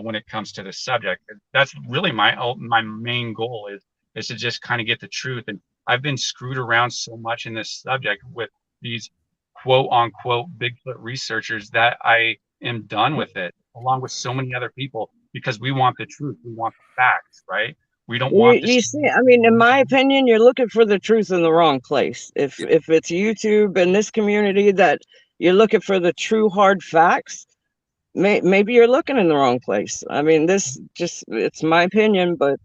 when it comes to the subject. That's really my main goal is to just kind of get the truth. And I've been screwed around so much in this subject with these quote unquote Bigfoot researchers that I am done with it, along with so many other people, because we want the truth. We want the facts, right? We don't want You this. see, I mean, in my opinion, you're looking for the truth in the wrong place. If Yeah. if it's YouTube and this community that you're looking for the true hard facts, maybe you're looking in the wrong place. I mean, this just it's my opinion, but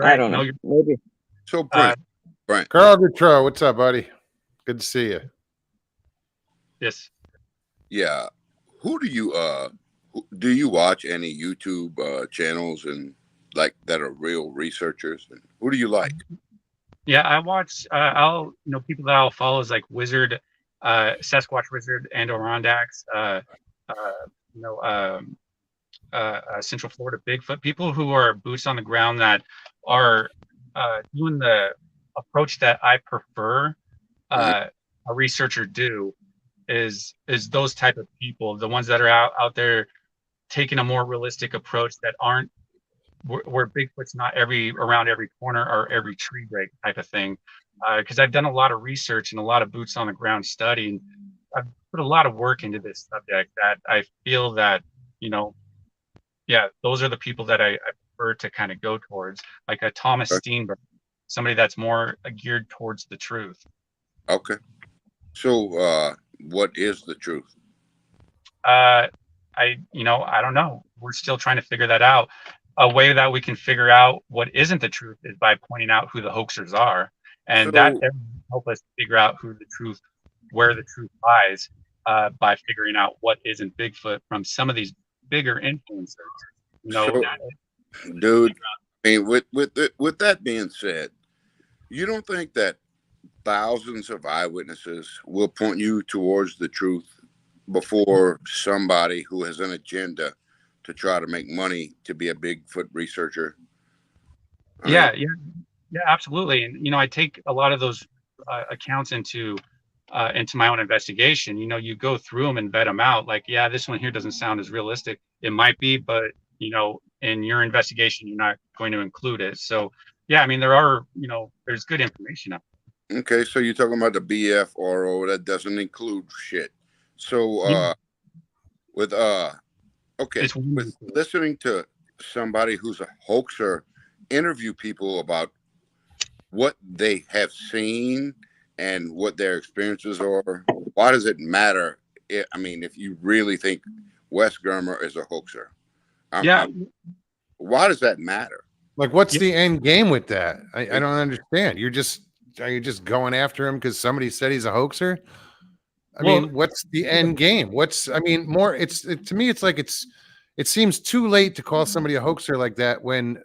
I Right. don't No, know. you're, Maybe. So uh, Brent, Carl Dutro, what's up, buddy? Good to see you. yes. yeah. Who do you watch any YouTube channels and like that are real researchers? And who do you like? Yeah, I watch. People that I'll follow is like Wizard, Sasquatch Wizard, and Arondax. Uh, you know, um, Central Florida Bigfoot, people who are boots on the ground that are doing the approach that I prefer Mhm. a researcher do is those type of people, the ones that are out there taking a more realistic approach, that aren't where Bigfoot's not around every corner or every tree break type of thing. Because I've done a lot of research and a lot of boots on the ground study, and I've put a lot of work into this subject, that I feel that, you know, yeah, those are the people that I prefer to kind of go towards, like a Thomas Okay. Steenberg, somebody that's more geared towards the truth. Okay. So what is the truth? I don't know. We're still trying to figure that out. A way that we can figure out what isn't the truth is by pointing out who the hoaxers are, and that So will help us figure out where the truth lies, by figuring out what isn't Bigfoot from some of these bigger influencers. You know, so dude, I mean, with that being said, you don't think that thousands of eyewitnesses will point you towards the truth before somebody who has an agenda to try to make money to be a Bigfoot researcher? I mean, yeah, absolutely. And I take a lot of those accounts into my own investigation. You go through them and vet them out. Like, yeah, this one here doesn't sound as realistic. It might be, but in your investigation, you're not going to include it. So, yeah, I mean, there's good information out okay, so you're talking about the BFRO that doesn't include shit. So there. with okay, It's with wonderful. listening to somebody who's a hoaxer interview people about what they have seen and what their experiences are, why does it matter? I mean, if you really think Wes Germer is a hoaxer, Yeah, why does that matter? Like, what's Yeah. the end game with that? I don't understand. Are you just going after him because somebody said he's a hoaxer? I Well, mean, what's the end game? More, to me, it's like it seems too late to call somebody a hoaxer like that when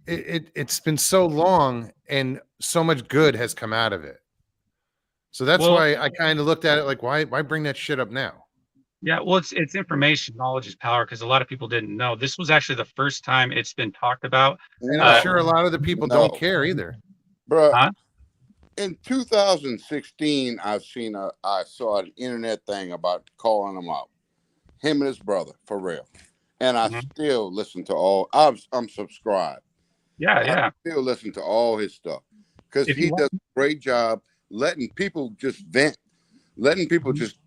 it's been so long and so much good has come out of it. So that's well, why I kind of looked at it like, why bring that shit up now? yeah. Well, it's information. Knowledge is power, because a lot of people didn't know. This was actually the first time it's been talked about. And Uh, I'm sure a lot of the people don't care either. Bruh. Huh? In 2016, I saw an internet thing about calling him out, him and his brother, for real. And I Mhm. still listen to all. I'm subscribed. Yeah. I still listen to all his stuff because If you he want, does a great job letting people just vent, letting people just,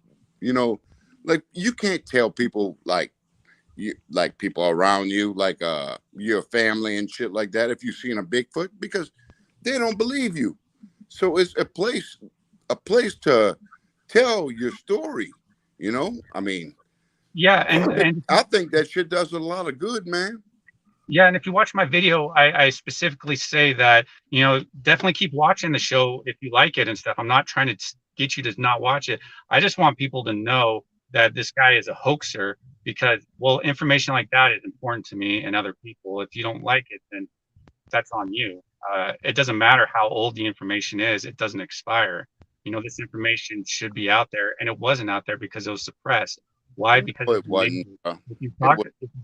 like you can't tell people like people around you, like your family and shit like that, if you've seen a Bigfoot, because they don't believe you. So it's a place to tell your story. I mean, yeah, and I think that shit does a lot of good, man. yeah, and if you watch my video, I specifically say that, definitely keep watching the show if you like it and stuff. I'm not trying to get you to not watch it. I just want people to know that this guy is a hoaxer because, well, information like that is important to me and other people. If you don't like it, then that's on you. It doesn't matter how old the information is, it doesn't expire. This information should be out there, and it wasn't out there because it was suppressed. Why? Because It wasn't. if you It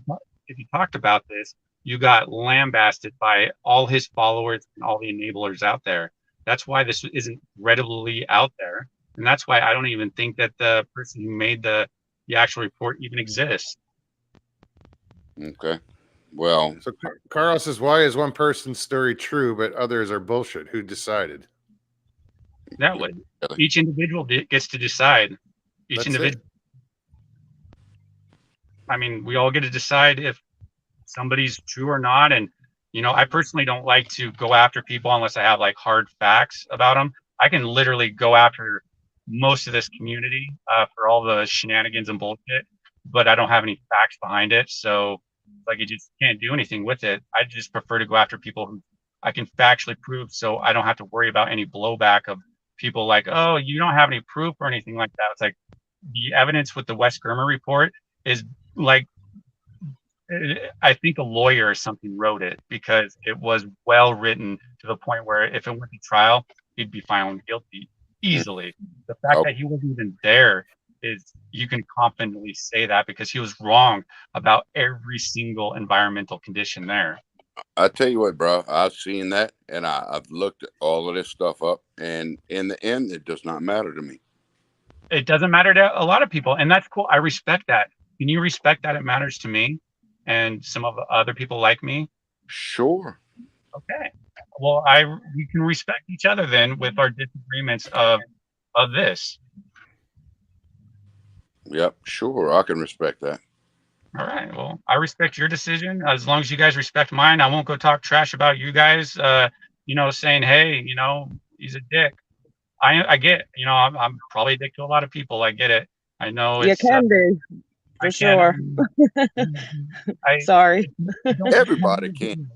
was, if you talked about this, you got lambasted by all his followers and all the enablers out there. That's why this isn't readily out there, and that's why I don't even think that the person who made the actual report even exists. okay. Well, So Carl says, why is one person's story true, but others are bullshit? Who decided? That way, really. each individual gets to decide. Each That's individual. I mean, we all get to decide if somebody's true or not. And, I personally don't like to go after people unless I have like hard facts about them. I can literally go after most of this community for all the shenanigans and bullshit, but I don't have any facts behind it. So, like, you just can't do anything with it. I just prefer to go after people who I can factually prove, so I don't have to worry about any blowback of people like, oh, you don't have any proof or anything like that. It's like the evidence with the Wes Germer report is like, I think a lawyer or something wrote it because it was well written to the point where if it went to trial, he'd be found guilty easily. The fact that he wasn't even there is, you can confidently say that because he was wrong about every single environmental condition there. I tell you what, bro, I've seen that and I've looked all of this stuff up, and in the end, it does not matter to me. It doesn't matter to a lot of people, and that's cool. I respect that. Can you respect that it matters to me and some of the other people like me? Sure. Okay. Well, we can respect each other then with our disagreements of this. Yep, sure. I can respect that. All right. Well, I respect your decision. As long as you guys respect mine, I won't go talk trash about you guys, saying, hey, he's a dick. I get, I'm probably a dick to a lot of people. I get it. I know You it's can be, for sure. Sorry. Everybody can,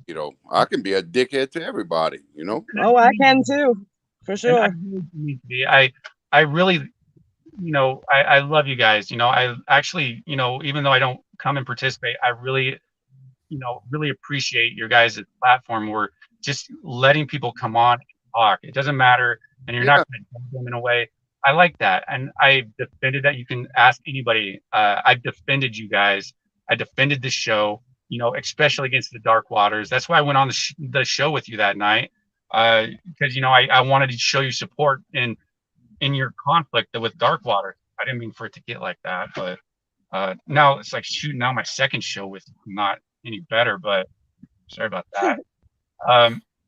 I can be a dickhead to everybody, Oh, I can too, for sure. I really, I love you guys. I actually, even though I don't come and participate, I really, really appreciate your guys' platform. We're just letting people come on and talk. It doesn't matter, and you're not going to judge them in a way. I like that, and I defended that. You can ask anybody. I defended you guys. I defended the show. Especially against the Dark Waters. That's why I went on the show with you that night, because I wanted to show you support in your conflict with Dark Water. I didn't mean for it to get like that, but now it's like, shoot, now my second show with not any better, but sorry about that.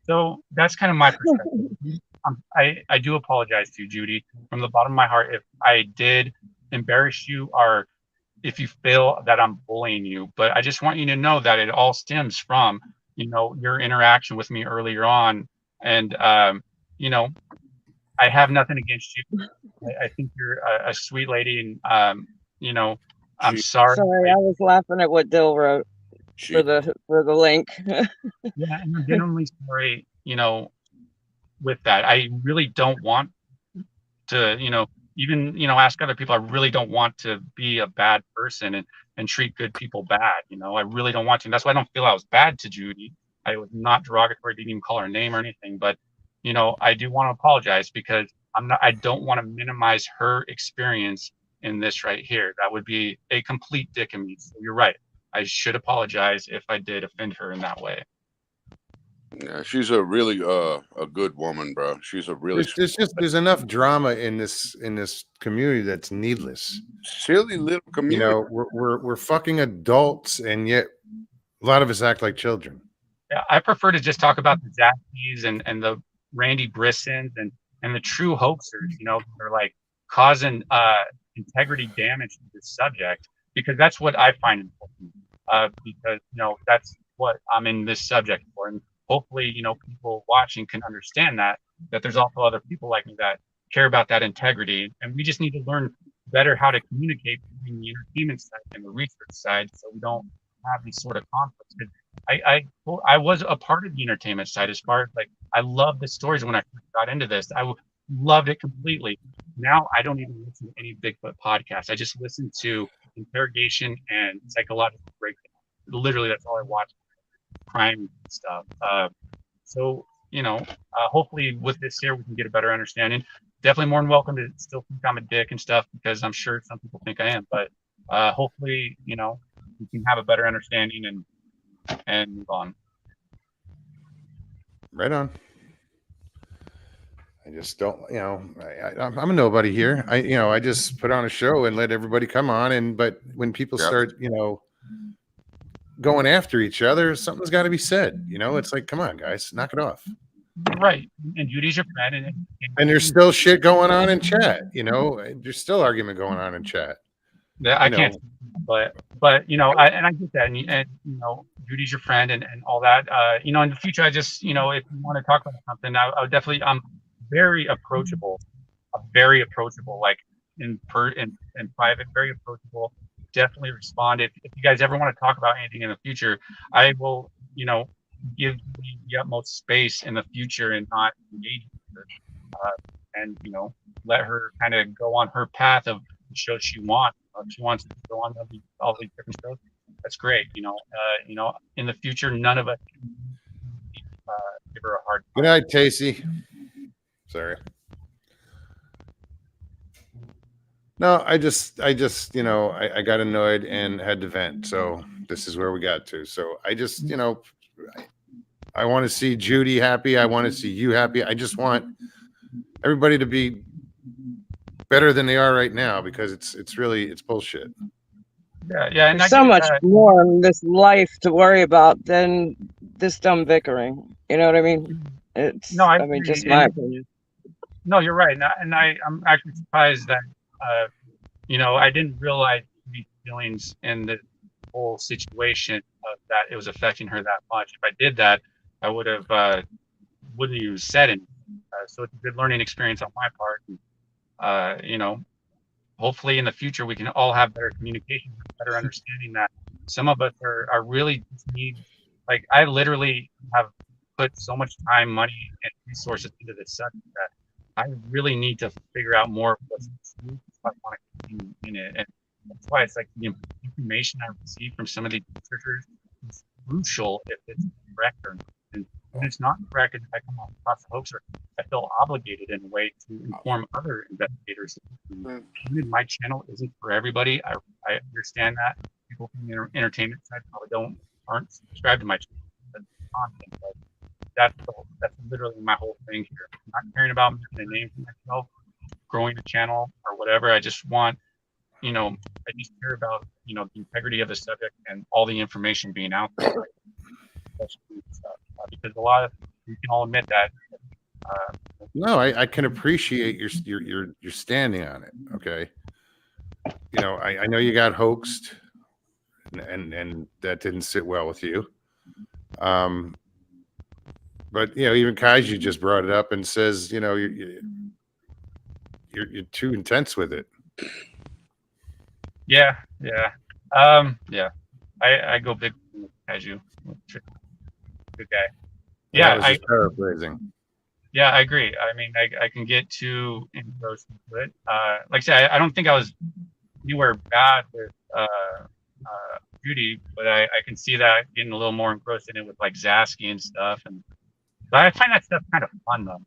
So that's kind of my perspective. I do apologize to you, Judy, from the bottom of my heart if I did embarrass you or if you feel that I'm bullying you, but I just want you to know that it all stems from, your interaction with me earlier on. And, I have nothing against you. I think you're a sweet lady, and I'm sorry. Sorry, I was laughing at what Dill wrote for the link. Yeah, and I'm genuinely sorry. With that, I really don't want to, even ask other people. I really don't want to be a bad person and treat good people bad. I really don't want to. That's why I don't feel I was bad to Judy. I was not derogatory. Didn't even call her name or anything, but. I do want to apologize because I don't want to minimize her experience in this right here. That would be a complete dick of me. So you're right. I should apologize if I did offend her in that way. Yeah, she's a really a good woman, bro. She's a really there's enough drama in this community that's needless. Silly little community. We're fucking adults, and yet a lot of us act like children. I prefer to just talk about the Zappies and the Randy Brissons and the true hoaxers, you know, they're like causing integrity damage to this subject, because that's what I find important. Because you know that's what I'm in this subject for, and hopefully, you know, people watching can understand that there's also other people like me that care about that integrity, and we just need to learn better how to communicate between the entertainment side and the research side, so we don't have these sort of conflicts. 'Cause I was a part of the entertainment side as far as like I loved the stories when I first got into this. Loved it completely. Now I don't even listen to any Bigfoot podcast. I just listen to interrogation and psychological breakdown. Literally, that's all I watch. Crime stuff. So you know, hopefully with this here we can get a better understanding. Definitely more than welcome to still think I'm a dick and stuff, because I'm sure some people think I am. But hopefully, you know, we can have a better understanding and move on. Right on. I just don't, you know, I'm a nobody here. I just put on a show and let everybody come on. But when people Yep. start, you know, going after each other, something's got to be said. You know, it's like, come on, guys, knock it off. Right. And Judy's your friend, And there's still shit going on in chat. You know, there's still argument going on in chat. I You know. can't, but you know, I get that, and you know, Judy's your friend and all that. You know, in the future, I just, you know, if you want to talk about something, I would definitely, I'm very approachable, like in private, very approachable. Definitely respond if you guys ever want to talk about anything in the future. I will, you know, give the utmost space in the future and not engage with her, and you know, let her kind of go on her path of the shows she wants. If she wants to go on all these different shows, that's great. You know, in the future, none of us can give her a hard time. Good night, Tacey. Sorry. No, I just, you know, I got annoyed and had to vent. So this is where we got to. So I just, you know, I want to see Judy happy. I want to see you happy. I just want everybody to be better than they are right now, because it's really bullshit. Yeah, and There's so much more in this life to worry about than this dumb bickering. You know what I mean? It's No, I mean, agree. just my opinion. No, you're right, and I'm actually surprised that you know, I didn't realize these feelings in the whole situation that it was affecting her that much. If I did that, I would have wouldn't even said it. So it's a good learning experience on my part. And, you know, hopefully in the future we can all have better communication, better understanding that some of us are really just need. Like I literally have put so much time, money, and resources into this subject that I really need to figure out more of what's true if I want to continue in it. And that's why it's like the information I receive from some of these researchers is crucial if it's correct or not. And when it's not correct, and if I come across a hoaxer, I feel obligated in a way to inform other investigators. My channel isn't for everybody. I understand that. People from the entertainment side probably aren't subscribed to my channel. But that's literally my whole thing here. I'm not caring about making a name for myself, growing a channel or whatever. I just want, you know, I just care about, you know, the integrity of the subject and all the information being out there. Because a lot of, you can all admit that. No, I can appreciate your standing on it. Okay. You know, I know you got hoaxed and that didn't sit well with you. But you know, even Kaiju just brought it up and says, you know, you're too intense with it. Yeah. I go big with Kaiju. Good guy. Yeah, I was just paraphrasing. Yeah, I agree. I mean, I can get too engrossed into it. Like I said, I don't think I was anywhere bad with Judy, but I can see that getting a little more engrossed in it with like Zasky and stuff. But I find that stuff kind of fun though.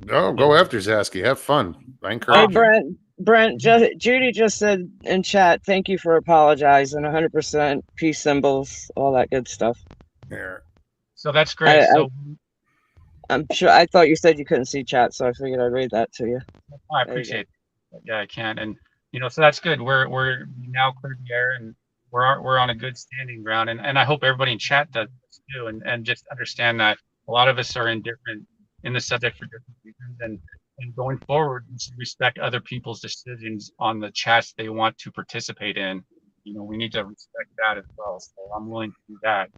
No, go after Zasky. Have fun. I encourage Hey, you. Brent, Judy just said in chat, thank you for apologizing. 100% peace symbols, all that good stuff. Yeah. So that's great. I'm sure. I thought you said you couldn't see chat, so I figured I'd read that to you. I appreciate it. Yeah, I can. And you know, so that's good. We're now cleared the air, and we're on a good standing ground, and I hope everybody in chat does this too, and just understand that a lot of us are indifferent in the subject for different reasons, and going forward, we should respect other people's decisions on the chats they want to participate in. You know, we need to respect that as well. So I'm willing to do that.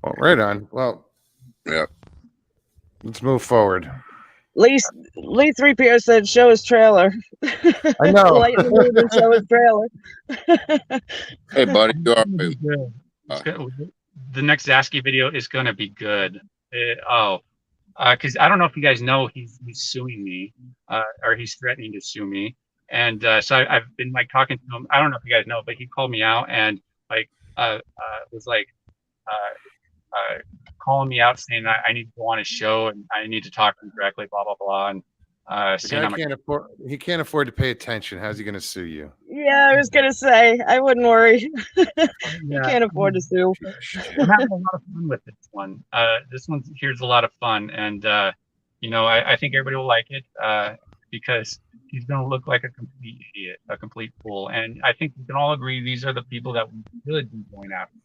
Well, right on. Well, Yeah. let's move forward. Lee 3PO said, "Show his trailer." I know. Lighten the mood and show his trailer. Hey, buddy, you all right? Good. It's good. The next Zasky video is gonna be good. Because I don't know if you guys know he's suing me, or he's threatening to sue me, and so I've been like talking to him. I don't know if you guys know, but he called me out and like was like calling me out, saying I need to go on his show and I need to talk to him directly, blah blah blah, and The saying guy I'm can't afford. He can't afford to pay attention. How's he going to sue you? Yeah, I was gonna say I wouldn't worry. You yeah, can't afford to sue. I'm having a lot of fun with this one. This one here's a lot of fun, and you know, I think everybody will like it because he's going to look like a complete idiot, a complete fool, and I think we can all agree these are the people that we should be going after.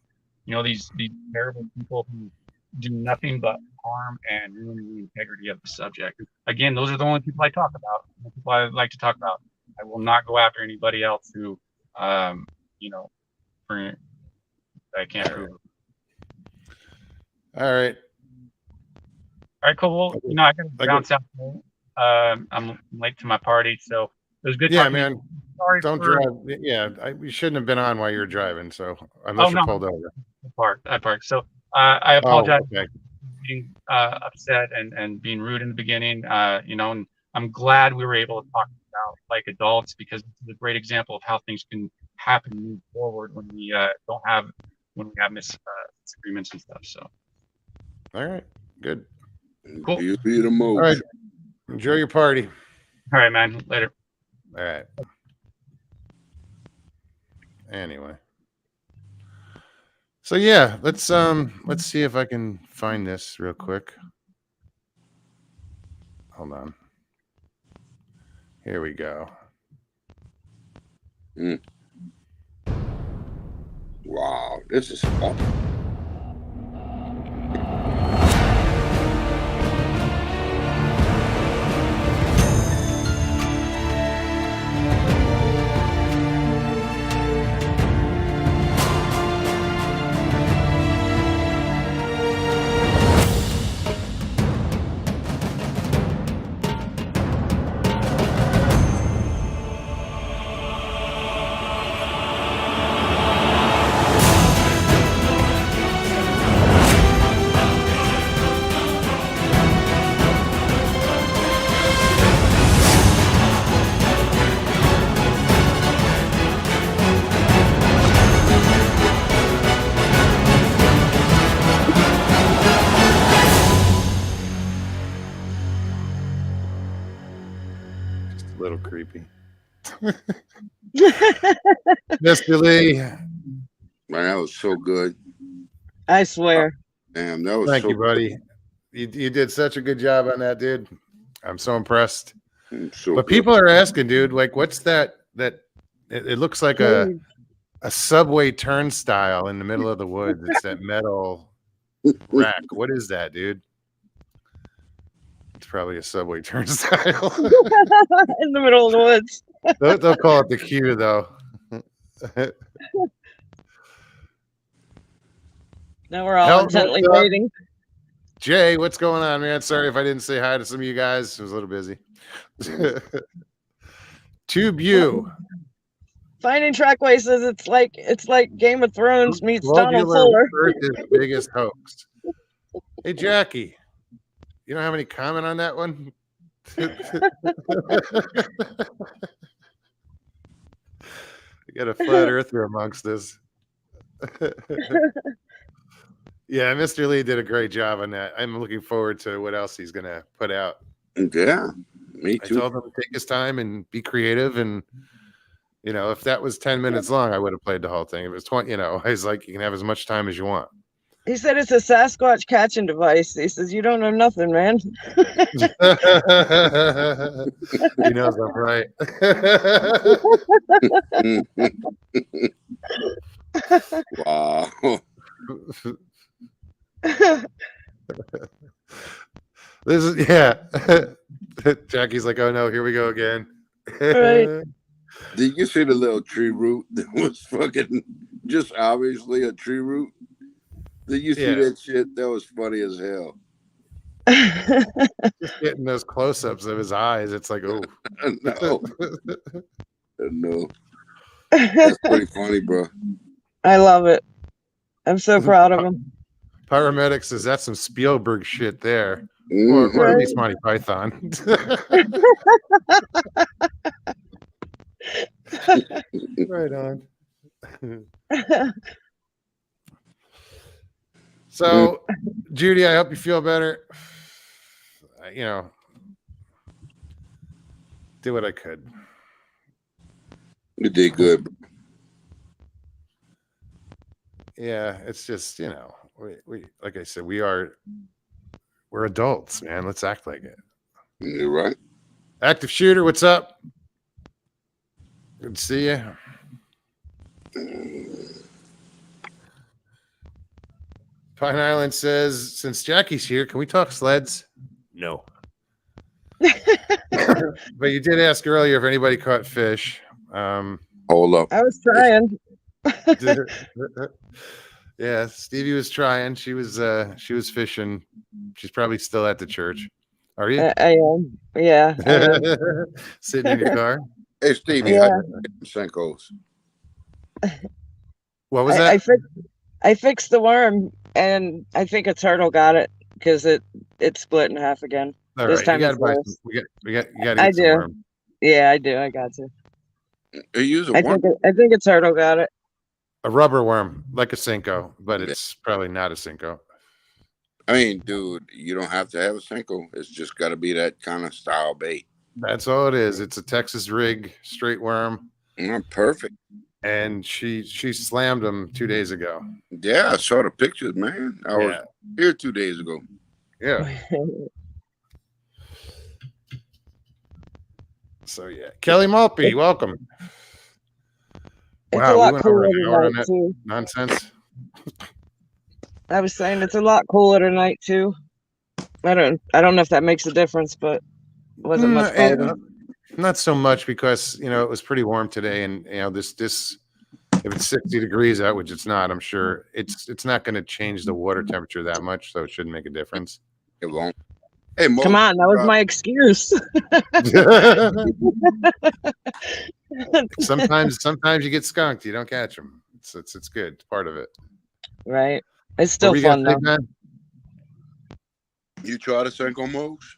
You know, these terrible people who do nothing but harm and ruin the integrity of the subject. Again, those are the only people I talk about. The people I like to talk about. I will not go after anybody else who, you know, I can't prove. All right. All right, cool. Well, you know, I got to bounce out. I'm late to my party, so it was good. Yeah, talking to you. man. Sorry Don't for drive. Yeah, you shouldn't have been on while you were driving. So unless you're no. pulled over. I parked. So I apologize Oh, okay. for being upset and being rude in the beginning. You know, and I'm glad we were able to talk about like adults, because it's a great example of how things can happen and move forward when we have disagreements and stuff. So All right. Good. Cool. You be the most. All right. Enjoy your party. all right, man. Later. All right. Anyway. So yeah, let's see if I can find this real quick. Hold on. Here we go. Wow, this is fun. Just a little creepy. Mr. Lee, Man, that was so good. I swear. Damn, that was thank so you, buddy. You did such a good job on that, dude. I'm so impressed. So But good. people are asking, dude, like, what's that? It looks like a subway turnstile in the middle of the woods. It's that metal rack. What is that, dude? It's probably a subway turnstile. In the middle of the woods. They'll call it the queue, though. Now we're all Help, intently what's up? waiting. Jay, what's going on, man? Sorry if I didn't say hi to some of you guys. I was a little busy. Tube U. Finding Trackway says it's like Game of Thrones meets Donald Globular Fuller. Earth's biggest hoax. Hey, Jackie, you don't have any comment on that one? We got a flat earther amongst us. Yeah, Mr. Lee did a great job on that. I'm looking forward to what else he's going to put out. Yeah, me I too. told him to take his time and be creative. And, you know, if that was 10 minutes long, I would have played the whole thing. If it was 20, you know, I was like, you can have as much time as you want. He said it's a Sasquatch catching device. He says, you don't know nothing, man. He knows I'm right. Wow. This is yeah. Jackie's like, oh no, here we go again. Right. Did you see the little tree root that was fucking just obviously a tree root? Did you see Yeah. that shit? That was funny as hell. Just getting those close-ups of his eyes. It's like, oh. No, no. That's pretty funny, bro. I love it. I'm so proud of him. Paramedic says that's some Spielberg shit there. Or Mhm. at least Monty Python. Right on. So, Judy, I hope you feel better. You know, did what I could. You did good, bro. Yeah, it's just, you know, we like I said, we're adults, man. Let's act like it. You're right. Active Shooter, what's up? Good to see you. Pine Island says, since Jackie's here, can we talk sleds? No. But you did ask earlier if anybody caught fish. Hold up. I was trying. Yeah, Stevie was trying. She was fishing. She's probably still at the church. Are you? I am. Yeah. I am. Sitting in your car? Hey, Stevie, Yeah. how you get Senkos? What was I that? I fixed the worm, and I think a turtle got it because it split in half again. All this right, time you gotta it's buy worse. some, you gotta I get some do. worm. Yeah, I do. I got to. You use a I worm? think a turtle got it. A rubber worm, like a Cinco, but it's probably not a Cinco. I mean, dude, you don't have to have a Senko. It's just got to be that kind of style bait. That's all it is. It's a Texas rig straight worm, Perfect. and she slammed them 2 days ago. Yeah, I saw the pictures, man. I was here 2 days ago. Yeah. So yeah, Kelly Maltby, welcome. It's Wow, a we lot went over cooler an hour on tonight that too. nonsense. I was saying it's a lot cooler tonight too. I don't know if that makes a difference, but it wasn't much better. Not so much because it was pretty warm today, and this if it's 60 degrees out, which it's not, I'm sure it's not going to change the water temperature that much, so it shouldn't make a difference. It won't. Hey, Mo, Come on, that was my excuse. sometimes you get skunked, you don't catch them. It's good. It's part of it. Right. It's still What were you fun gonna though. say, Ben? You try the Senko Mo's?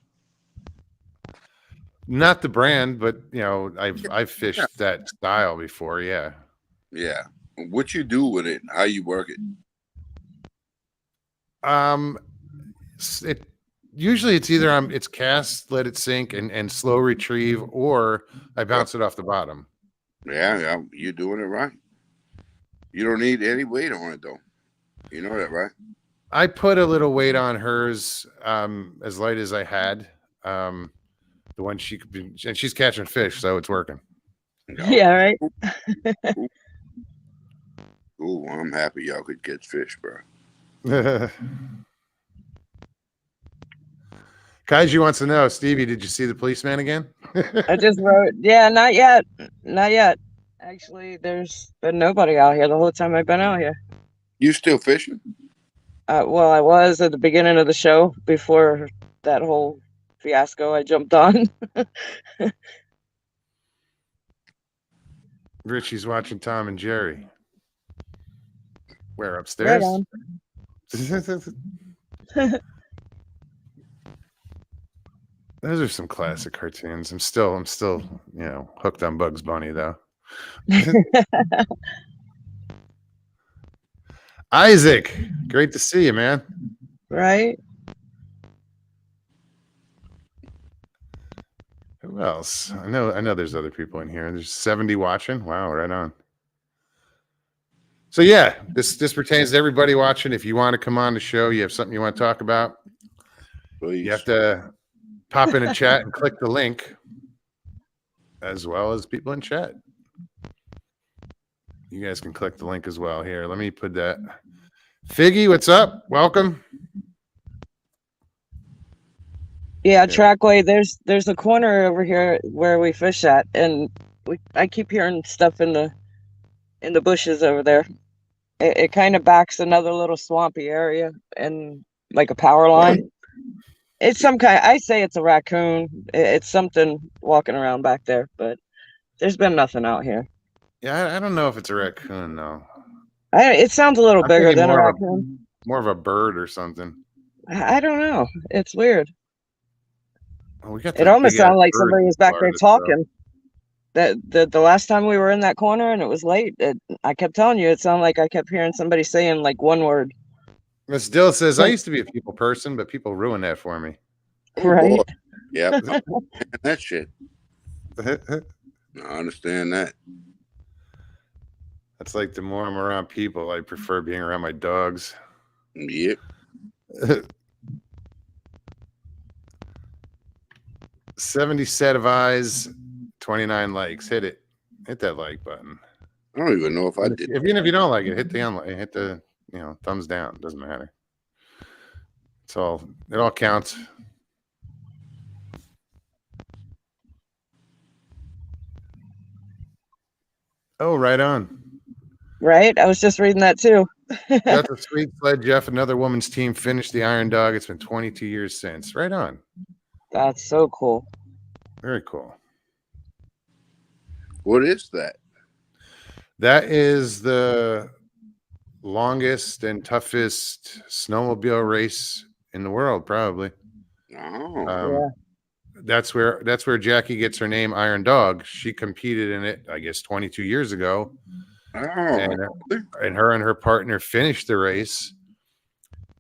Not the brand, but I've fished that style before. Yeah. Yeah. What you do with it? How you work it? Usually it's either it's cast, let it sink, and slow retrieve, or I bounce it off the bottom. Yeah, you're doing it right. You don't need any weight on it though. You know that, right? I put a little weight on hers, as light as I had. The one and she's catching fish, so it's working. Yeah, right. Ooh, I'm happy y'all could catch fish, bro. Kaiju wants to know, Stevie, did you see the policeman again? I just wrote, yeah, not yet. Not yet. Actually, there's been nobody out here the whole time I've been out here. You still fishing? Well, I was at the beginning of the show before that whole fiasco I jumped on. Richie's watching Tom and Jerry. Where, upstairs? Right. Those are some classic cartoons. I'm still, hooked on Bugs Bunny though. Isaac, great to see you, man. Right. Who else? I know there's other people in here. There's 70 watching. Wow, right on. So yeah, this pertains to everybody watching. If you want to come on the show, you have something you want to talk about, Please. you have to pop in a chat and click the link, as well as people in chat. You guys can click the link as well. Here, let me put that. Figgy, what's up? Welcome. Yeah, Trackway, there's a corner over here where we fish at, and I keep hearing stuff in the bushes over there. It kind of backs another little swampy area and like a power line. It's some kind, I say it's a raccoon. It's something walking around back there, but there's been nothing out here. Yeah, I don't know if it's a raccoon though. It sounds a little I'm bigger thinking than a more of raccoon. More of a bird or something. I don't know. It's weird. Oh, we got It the almost big-ass sounded like bird somebody in was back there Florida, so- talking. The last time we were in that corner and it was late, I kept telling you, it sounded like I kept hearing somebody saying like one word. Miss Dill says, I used to be a people person, but people ruin that for me. Oh, Right? boy. Yep. That shit. I understand that. That's like the more I'm around people, I prefer being around my dogs. Yep. 70 set of eyes, 29 likes. Hit it. Hit that like button. I don't even know if I did. Even if you don't like it, hit the thumbs down. Doesn't matter. It all counts. Oh, right on. Right? I was just reading that too. Got the sweet sled, Jeff. Another woman's team finished the Iron Dog. It's been 22 years since. Right on. That's so cool. Very cool. What is that? That is the longest and toughest snowmobile race in the world, probably. Oh. That's where Jackie gets her name, Iron Dog. She competed in it, I guess, 22 years ago. Oh. And her and her partner finished the race.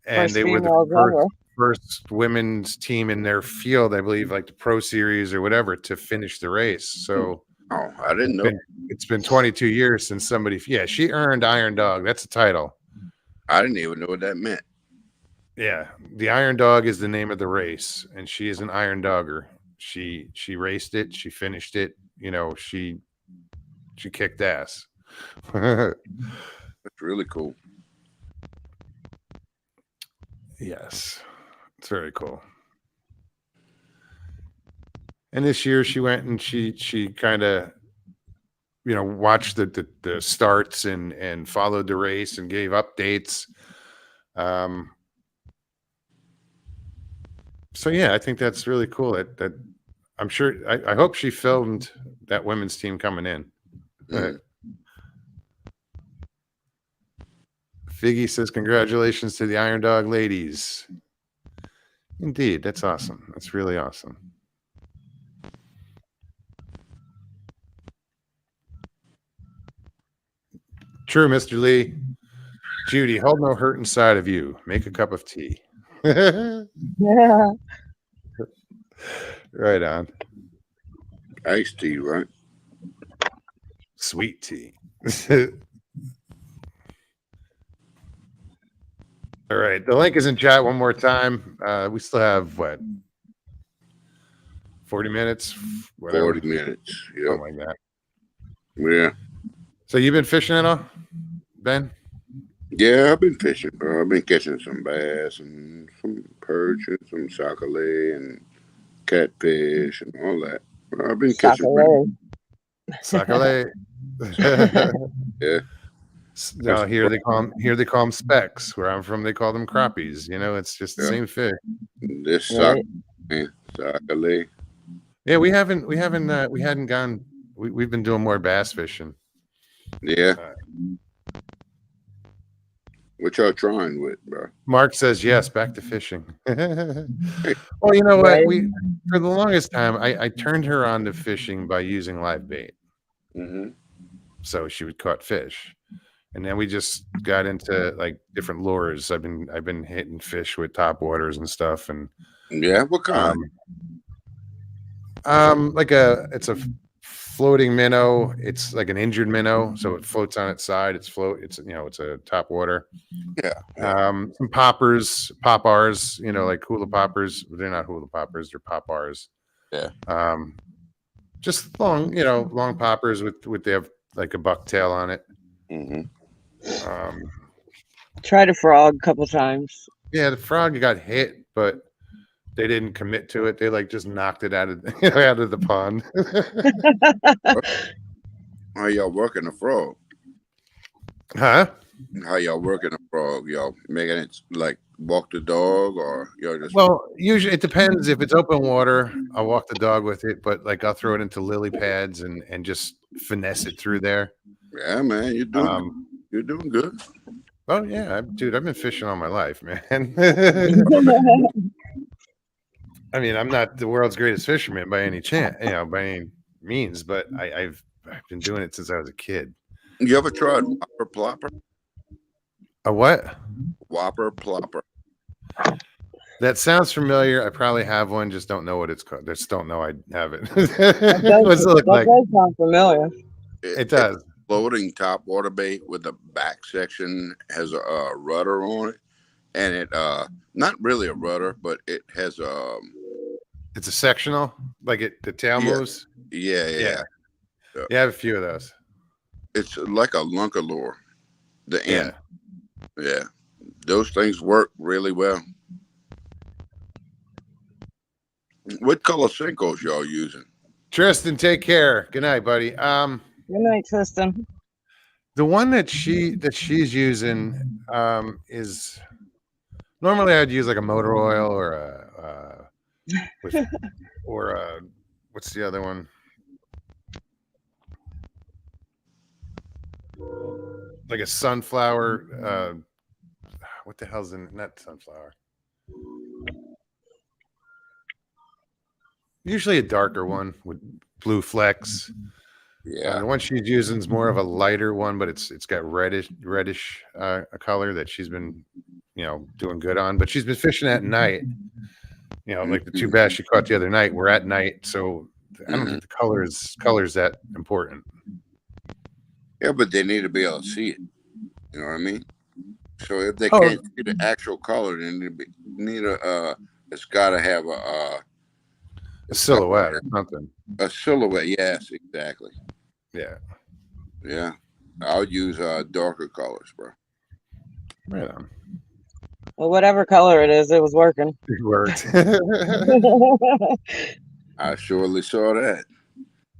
And First they were females the ever. first women's team in their field, I believe, like the Pro Series or whatever, to finish the race. So Oh, I didn't know. it's been 22 years since somebody. Yeah, she earned Iron Dog. That's the title. I didn't even know what that meant. Yeah, the Iron Dog is the name of the race, and she is an Iron Dogger. She raced it. She finished it. She kicked ass. That's really cool. Yes, it's very cool. And this year she went and she kind of, watched the starts and followed the race and gave updates. So yeah, I think that's really cool. That I'm sure. I hope she filmed that women's team coming in. Figgy says, "Congratulations to the Iron Dog ladies." Indeed, that's awesome. That's really awesome. True, Mr. Lee. Judy, hold no hurt inside of you. Make a cup of tea. Yeah. Right on. Iced tea, right? Sweet tea. All right. The link is in chat one more time. We still have, 40 minutes? Whatever. 40 minutes. Yeah. Something like that. Yeah. So you've been fishing at all, Ben? Yeah, I've been fishing, bro. I've been catching some bass and some perch and some sac-a-lait and catfish and all that. I've been catching. Sac-a-lait. Sac-a-lait. Yeah. No, here they call them specks. Where I'm from, they call them crappies. It's just the Yeah. same fish. This Right. sac-a-lait. Yeah, we hadn't gone. We've been doing more bass fishing. Yeah. What y'all trying with, bro? Mark says yes, back to fishing. Well, you know what? Right. We for the longest time, I turned her on to fishing by using live bait, Mm-hmm. so she would caught fish, and then we just got into like different lures. I've been hitting fish with top waters and stuff, and Yeah. What kind? like it's a floating minnow. It's like an injured minnow, so it floats on its side. It's it's a top water. Yeah. Some poppers, pop-ars, like hula poppers. They're not hula poppers, they're pop-ars. Yeah. Just long poppers with they have like a bucktail on it. Mm-hmm. Tried a frog a couple times. Yeah, the frog got hit, but they didn't commit to it. They like just knocked it out of out of the pond. How y'all working the frog? Huh? How y'all working the frog? Y'all making it like walk the dog, or y'all just? Well, usually it depends. If it's open water, I'll walk the dog with it, but like I'll throw it into lily pads and just finesse it through there. Yeah, man, you're doing good. Oh yeah, dude, I've been fishing all my life, man. I mean, I'm not the world's greatest fisherman by any chance, by any means, but I've been doing it since I was a kid. You ever tried Whopper Plopper? A what? Whopper Plopper. That sounds familiar. I probably have one, just don't know what it's called. Just don't know I have it. That What's it look like? does sound familiar. It does. Floating top water bait with the back section has a rudder on it, and it not really a rudder, but it has It's a sectional, like the tail moves. Yeah. You have a few of those. It's like a lunker lure. The end. Yeah. Yeah. Those things work really well. What color Senkos y'all using? Tristan, take care. Good night, buddy. Good night, Tristan. The one that she's using is normally I'd use like a motor oil or what's the other one? Like a sunflower. What the hell's in not sunflower? Usually a darker one with blue flecks. Yeah. The one she's using is more of a lighter one, but it's got reddish a color that she's been doing good on. But she's been fishing at night. Like the two bass she caught the other night were at night, so I don't think the color is that important. Yeah, but they need to be able to see it. You know what I mean? So if they can't see the actual color, then it's got to have a silhouette or something. A silhouette, yes, exactly. Yeah. Yeah. I'll use darker colors, bro. Right on. Well, whatever color it is, it was working. It worked. I surely saw that.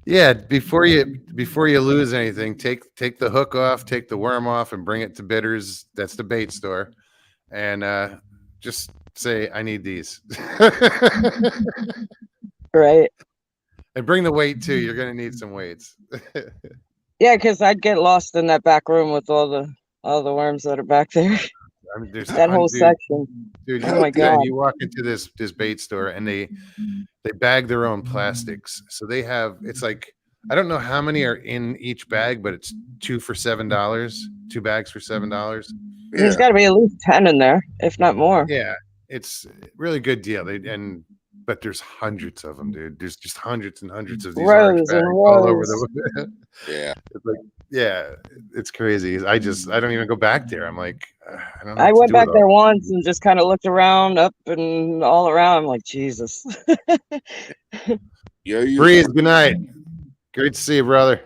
Yeah, before you lose anything, take the hook off, take the worm off, and bring it to Bitters. That's the bait store, and just say, "I need these." Right. And bring the weight too. You're gonna need some weights. Yeah, because I'd get lost in that back room with all the worms that are back there. I mean, there's That whole section. Dude, Oh my God. you walk into this bait store and they bag their own plastics. So they have, it's like, I don't know how many are in each bag, but it's 2 for $7, 2 bags for $7. Yeah. There's got to be at least 10 in there, if not more. Yeah, it's a really good deal. But there's hundreds of them, dude. There's just hundreds and hundreds of these orange Rows bags and all over rows. the. Yeah. It's like, yeah, it's crazy. I don't even go back there. I'm like, I don't know. I what to went do back with there all once and just kind of looked around, up and all around. I'm like, Jesus. Yeah, you Breeze, good night. Great to see you, brother.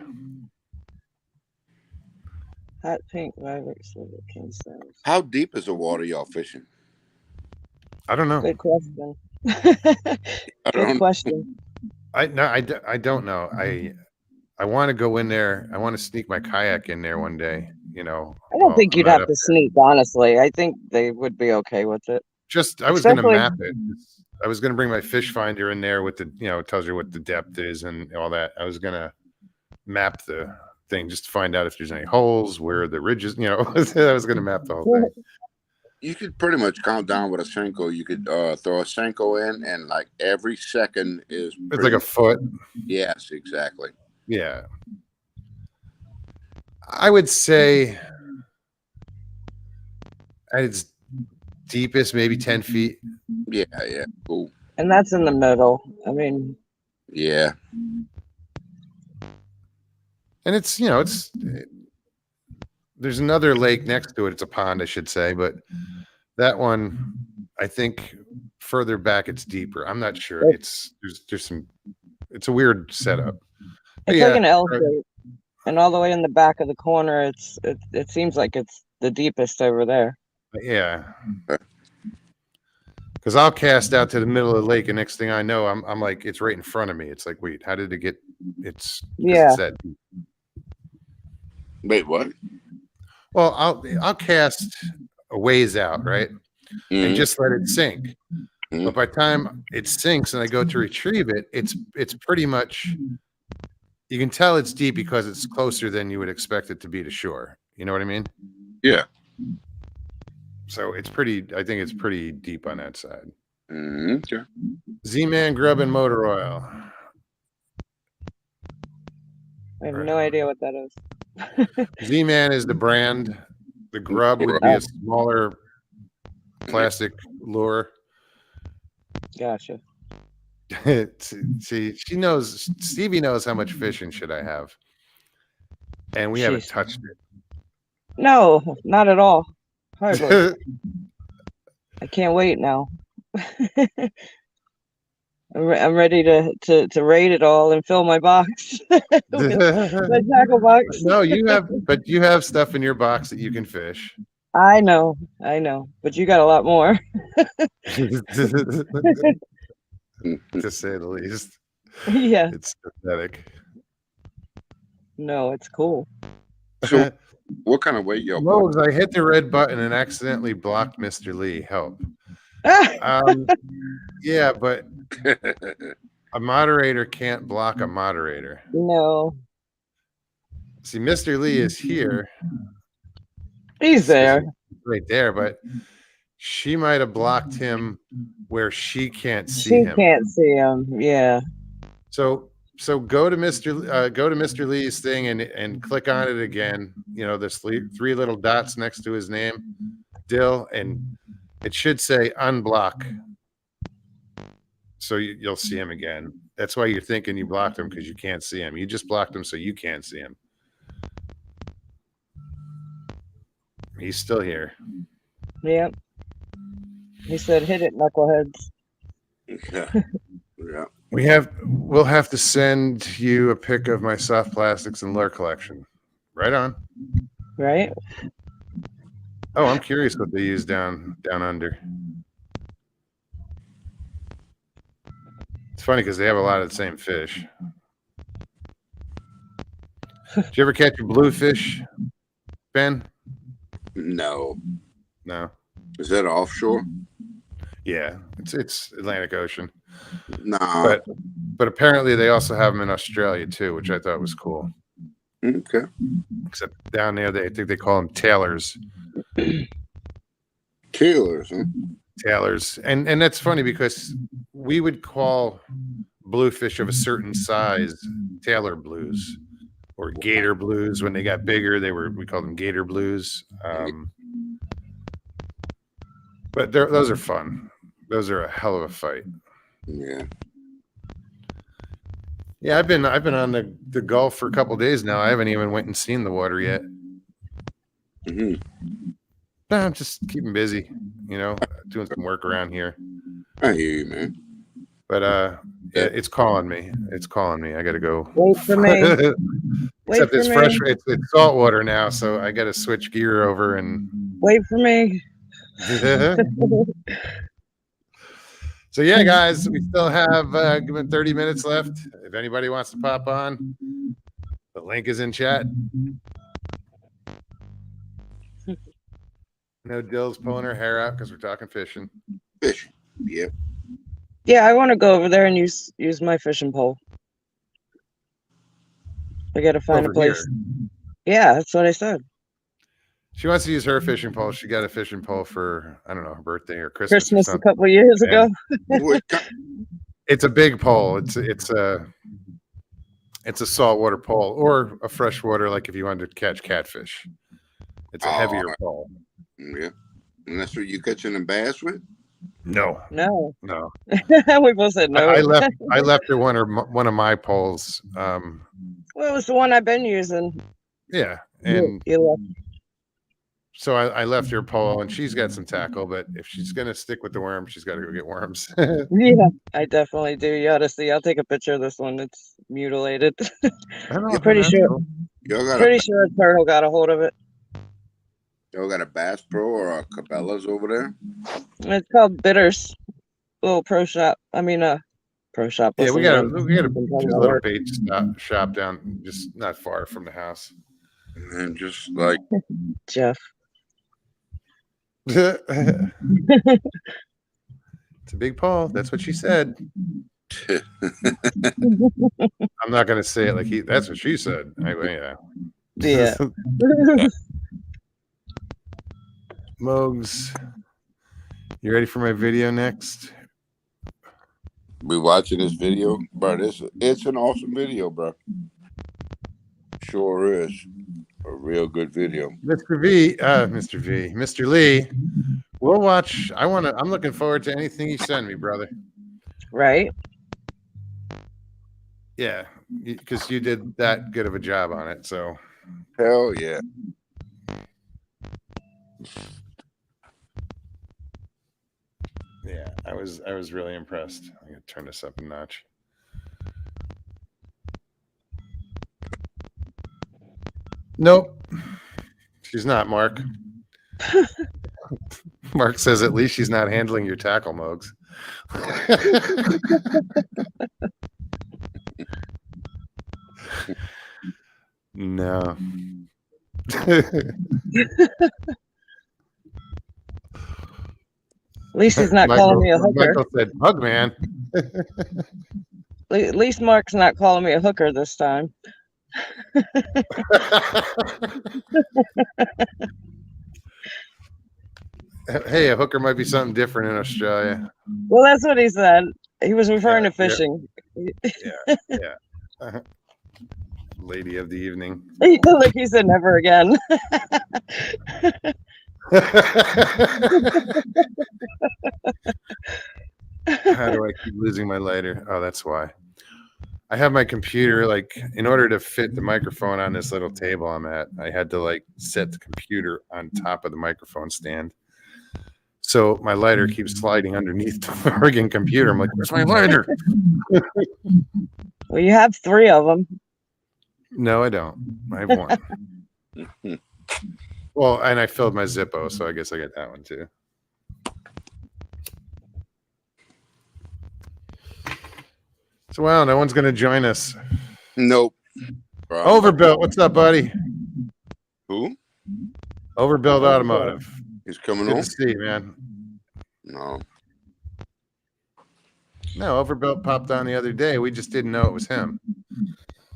Hot pink Maverick Silver King Stars. How deep is the water y'all fishing? I don't know. Good question. I Good don't question. I don't know. I want to go in there. I want to sneak my kayak in there one day. I don't think you'd have to sneak, honestly. I think they would be okay with it. I was going to Especially- map it. I was going to bring my fish finder in there with the, it tells you what the depth is and all that. I was going to map the thing just to find out if there's any holes, where the ridges, I was going to map the whole thing. You could pretty much count down with a Senko. You could throw a Senko in, and like every second is. It's like a foot. Yes, exactly. Yeah. I would say at its deepest, maybe 10 feet. Yeah, cool. And that's in the middle. I mean, Yeah. And it's there's another lake next to it. It's a pond, I should say, but that one, I think further back it's deeper. I'm not sure. It's a weird setup. But It's like an L uh, shape, and all the way in the back of the corner, it seems like it's the deepest over there. yeah. Because I'll cast out to the middle of the lake, and next thing I know, I'm like, it's right in front of me. It's like, wait, how did it get? It's 'cause Yeah. it's that deep. Wait, what? Well, I'll cast a ways out, right, and Mhm. just let it sink. Mhm. But by the time it sinks and I go to retrieve it, it's pretty much, you can tell it's deep because it's closer than you would expect it to be to shore. You know what I mean? Yeah. So I think it's pretty deep on that side. Okay. Z-Man Grub and Motor Oil. I have Right. no idea what that is. Z-Man is the brand. The Grub would be a smaller plastic lure. Gotcha. See, Stevie knows how much fishing shit I have. And we haven't Jeez. touched it. No, not at all. Hardly. I can't wait now. I'm ready to rate it all and fill my box. My tackle box. No, you have stuff in your box that you can fish. I know, but you got a lot more. To say the least. Yeah, It's pathetic. no, it's cool. So, what kind of weight y'all? Lowe's, I hit the red button and accidentally blocked Mr. Lee. Help. Yeah, but a moderator can't block a moderator. No, See, Mr. Lee is here. he's there. Right there, but she might have blocked him where she can't see She him. can't see him. Yeah. So go to Mr. Lee's thing and click on it again. You know, there's three little dots next to his name, Dill, and it should say unblock. So you'll see him again. That's why you're thinking you blocked him, because you can't see him. You just blocked him so you can't see him. He's still here. Yep. He said, "Hit it, knuckleheads." Yeah. We'll have to send you a pic of my soft plastics and lure collection. Right on. Right? Oh, I'm curious what they use down under. It's funny because they have a lot of the same fish. Did you ever catch a bluefish, Ben? No. No. Is that offshore? Yeah, it's Atlantic Ocean. Nah. But apparently they also have them in Australia too, which I thought was cool. Okay. Except down there, I think they call them tailors. Tailors, huh? Tailors, and that's funny because we would call bluefish of a certain size tailor blues or gator blues. When they got bigger, we called them gator blues. But those are fun. Those are a hell of a fight. Yeah. Yeah, I've been on the Gulf for a couple of days now. I haven't even went and seen the water yet. Mm-hmm. No, I'm just keeping busy, doing some work around here. I hear you, man. But yeah, it's calling me. It's calling me. I got to go. Wait for me. Except Wait it's for fresh. me. It's salt water now, so I got to switch gear over and. Wait for me. So yeah, guys, we still have 30 minutes left. If anybody wants to pop on, the link is in chat. No, Dill's pulling her hair out because we're talking fishing. Fishing. Yep. Yeah, I want to go over there and use my fishing pole. I got to find Over a place. here. Yeah, that's what I said. She wants to use her fishing pole. She got a fishing pole for, I don't know, her birthday or Christmas. Christmas or a something. couple of years ago. It's a big pole. It's a saltwater pole or a freshwater, like if you wanted to catch catfish. It's a heavier pole. Yeah. And that's what you catching a bass with? No. No. We both said no. I left her one of my poles. Well, it was the one I've been using. Yeah, You- and you left. so I left her pole, and she's got some tackle. But if she's gonna stick with the worm, she's got to go get worms. Yeah, I definitely do. You ought to see. I'll take a picture of this one. It's mutilated. I don't know. Pretty that's sure. cool. Pretty sure a turtle got a hold of it. Y'all got a Bass Pro or a Cabela's over there? It's called Bitters. Little pro shop. I mean, pro shop. Yeah, we Listen, got a I'm talking just a about little work. bait shop down, just not far from the house. And just like Jeff. It's a big Paul. That's what she said. I'm not gonna say it like he. That's what she said. Yeah. Yeah. Mogs, you ready for my video next? we watching this video, bro. It's an awesome video, bro. Sure is a real good video. Mr. Lee, we'll watch. I'm looking forward to anything you send me, brother. Right. Yeah, because you did that good of a job on it. So Hell yeah. yeah, I was really impressed. I'm gonna turn this up a notch. Nope, she's not, Mark. Mark says at least she's not handling your tackle, Mogs. No. At least he's not calling me a hooker. Michael said, "Hug, man." At least Mark's not calling me a hooker this time. Hey, a hooker might be something different in Australia. Well, that's what he said. He was referring Yeah, to fishing. Yeah. Lady of the evening. Like he said, never again. How do I keep losing my lighter? Oh, that's why. I have my computer, like, in order to fit the microphone on this little table I'm at, I had to like set the computer on top of the microphone stand. So my lighter keeps sliding underneath the friggin' computer. I'm like, where's my lighter? Well, you have 3 of them. No, I don't. I have one. Well, and I filled my Zippo, so I guess I got that one too. So, wow, no one's going to join us. Nope. Bro, Overbuilt, what's up, buddy? who? Overbuilt Automotive. He's coming Good on? to see you, man. No. No, Overbuilt popped on the other day. We just didn't know it was him.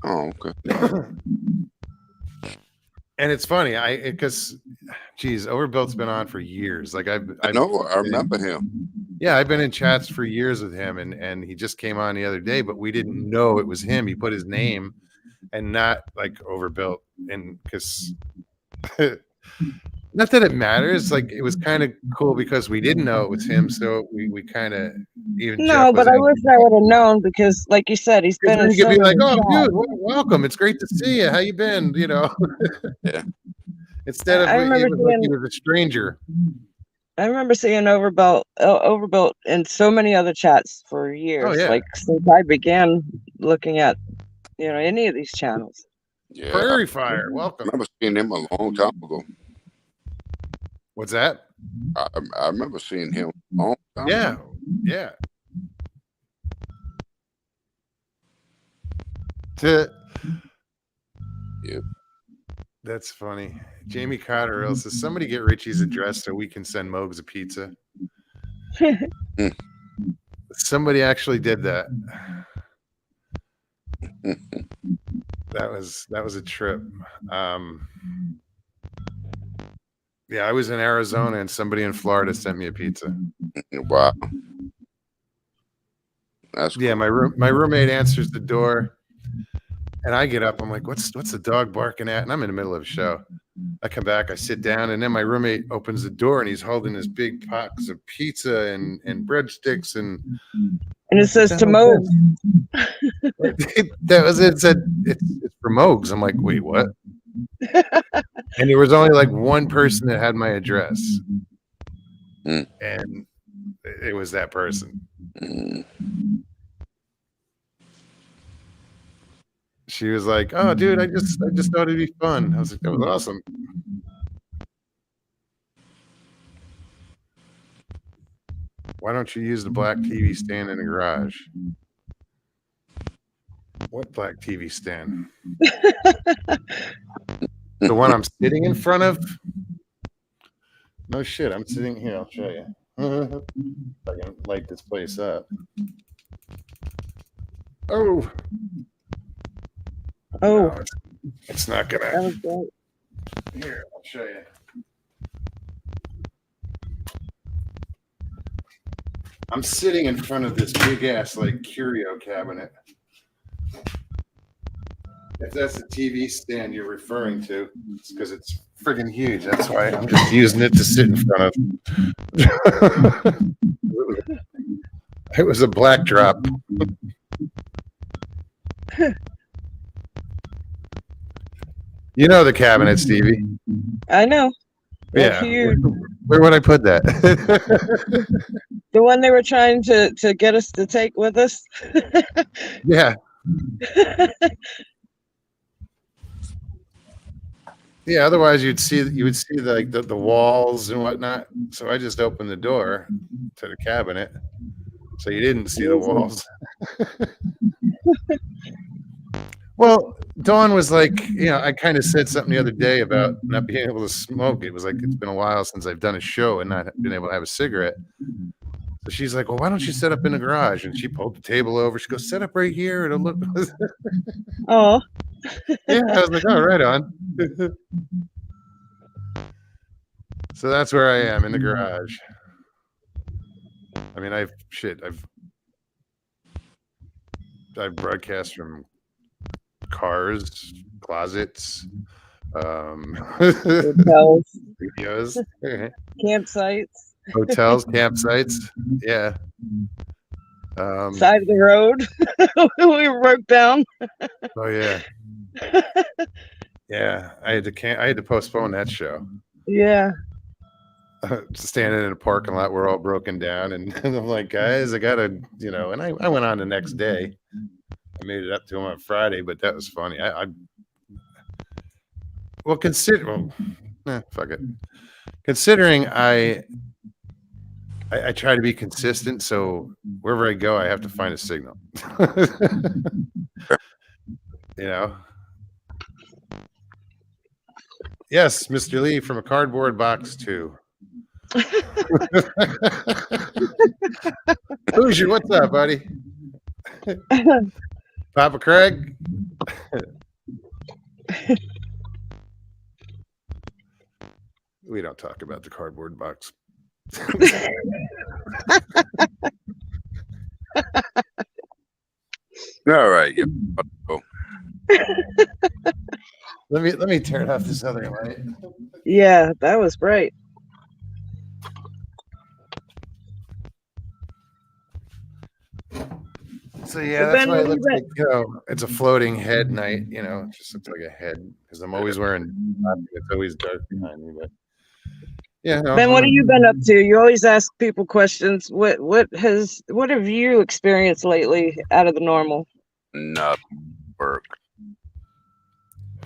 Oh, okay. And it's funny, because, geez, Overbuilt's been on for years. Like I know. I remember him. Yeah, I've been in chats for years with him, and he just came on the other day, but we didn't know it was him. He put his name and not like Overbuilt, and because not that it matters. Like it was kind of cool because we didn't know it was him, so we kind of even No, Jeff was but I in- wish I would have known because, like you said, he's been then in you could so be like, many "Oh, chats. dude, welcome! It's great to see you. How you been?" You know. Yeah. Instead of I it remember was like he seeing- was a stranger. I remember seeing Overbuilt in so many other chats for years. yeah. Like since I began looking at, any of these channels. Yeah. Prairie Fire, I welcome. remember seeing him a long time ago. What's that? I remember seeing him a long time Yeah, ago. yeah. To- Yep. That's funny. Jamie Cotterill says, somebody get Richie's address so we can send Mogs a pizza. Somebody actually did that. That was a trip. Yeah, I was in Arizona and somebody in Florida sent me a pizza. Wow. That's Yeah, my roommate answers the door, and I get up. I'm like, "What's the dog barking at?" And I'm in the middle of a show. I come back, I sit down, and then my roommate opens the door, and he's holding this big box of pizza and breadsticks, and And it says to Moog. That was it. Said it's for Mogs. I'm like, wait, what? And there was only like one person that had my address, Mm. and it was that person. Mm. She was like, "Oh, dude, I just thought it'd be fun." I was like, "That was awesome." Why don't you use the black TV stand in the garage? What black TV stand? The one I'm sitting in front of? No shit, I'm sitting here. I'll show you. If I can light this place up. Oh. Oh, No, it's not that gonna. was great. Here, I'll show you. I'm sitting in front of this big ass like curio cabinet. If that's the TV stand you're referring to, it's because it's friggin' huge. That's why I'm just using it to sit in front of. It was a black drop. You know the cabinet, Stevie. I know. They're Yeah. huge. Where would I put that? The one they were trying to get us to take with us. Yeah. Yeah, otherwise you would see the walls and whatnot. So I just opened the door to the cabinet, so you didn't see the walls. Well, Dawn was like, I kind of said something the other day about not being able to smoke. It was like it's been a while since I've done a show and not been able to have a cigarette. So she's like, "Well, why don't you set up in the garage?" And she pulled the table over. She goes, "Set up right here. It'll look." Oh, Yeah, I was like, "Oh, right on." So that's where I am, in the garage. I mean, I've broadcast from cars, closets, hotels, studios, campsites, hotels, campsites. Yeah. side of the road. We broke down. Oh yeah. Yeah, I had to postpone that show. Yeah. Standing in a parking lot, we're all broken down, and I'm like, "Guys, I gotta," and I went on the next day. I made it up to him on Friday, but that was funny. Fuck it. Considering I try to be consistent, so wherever I go, I have to find a signal. Yes, Mr. Lee from a cardboard box too. Hoosier, what's up, buddy? Papa Craig? We don't talk about the cardboard box. All right. Yeah. Let me turn off this other light. Yeah, that was great. So yeah, But that's Ben, why it what do looks you like it's a floating head night. It just looks like a head because I'm always wearing. It's always dark behind me, but yeah. No, Ben, what have you been up to? You always ask people questions. What have you experienced lately out of the normal? Not work.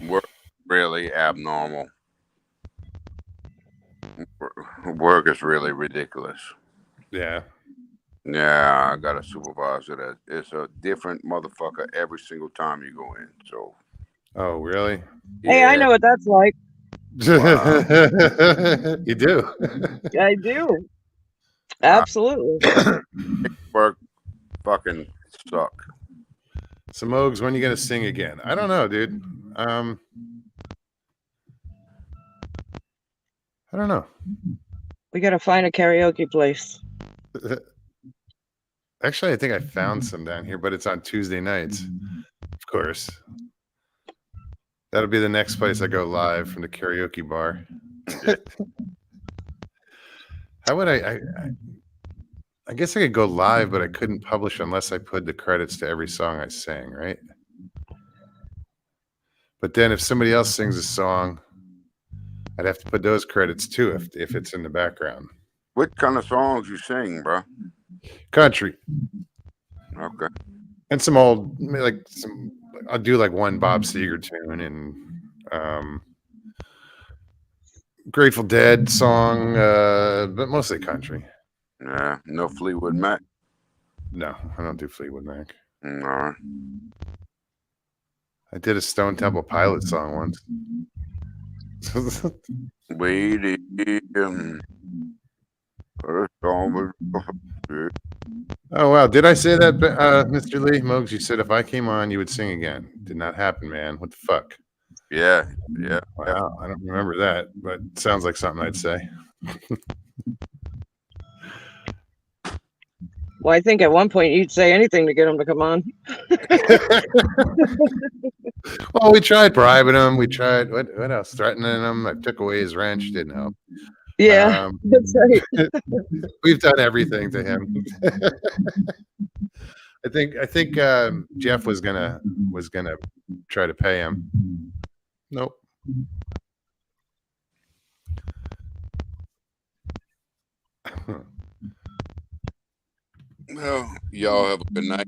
Work really abnormal. Work is really ridiculous. Yeah. Yeah, I got a supervisor that is a different motherfucker every single time you go in. So. Oh really? Hey, I know what that's like. You do. I do. Absolutely. Work fucking suck. So Mogs, when are you gonna sing again? I don't know, dude. I don't know. We gotta find a karaoke place. Actually, I think I found some down here, but it's on Tuesday nights. Of course. That'll be the next place I go live from the karaoke bar. How would I I guess I could go live, but I couldn't publish unless I put the credits to every song I sang, right? But then if somebody else sings a song, I'd have to put those credits too if it's in the background. What kind of songs you sing, bro? Country. Okay. And some old, like some, I'll do like one Bob Seger tune and Grateful Dead song, but mostly country. Yeah, no Fleetwood Mac. No, I don't do Fleetwood Mac. All right. I did a Stone Temple Pilots song once. Waiting. Oh wow! Did I say that, Mr. Lee Mogs? You said if I came on, you would sing again. Did not happen, man. What the fuck? Yeah. Wow, I don't remember that, but it sounds like something I'd say. Well, I think at one point you'd say anything to get him to come on. Well, we tried bribing him. We tried what else? Threatening him. I took away his wrench. Didn't help. Yeah, that's right. We've done everything to him. I think Jeff was gonna try to pay him. Nope. Well, y'all have a good night.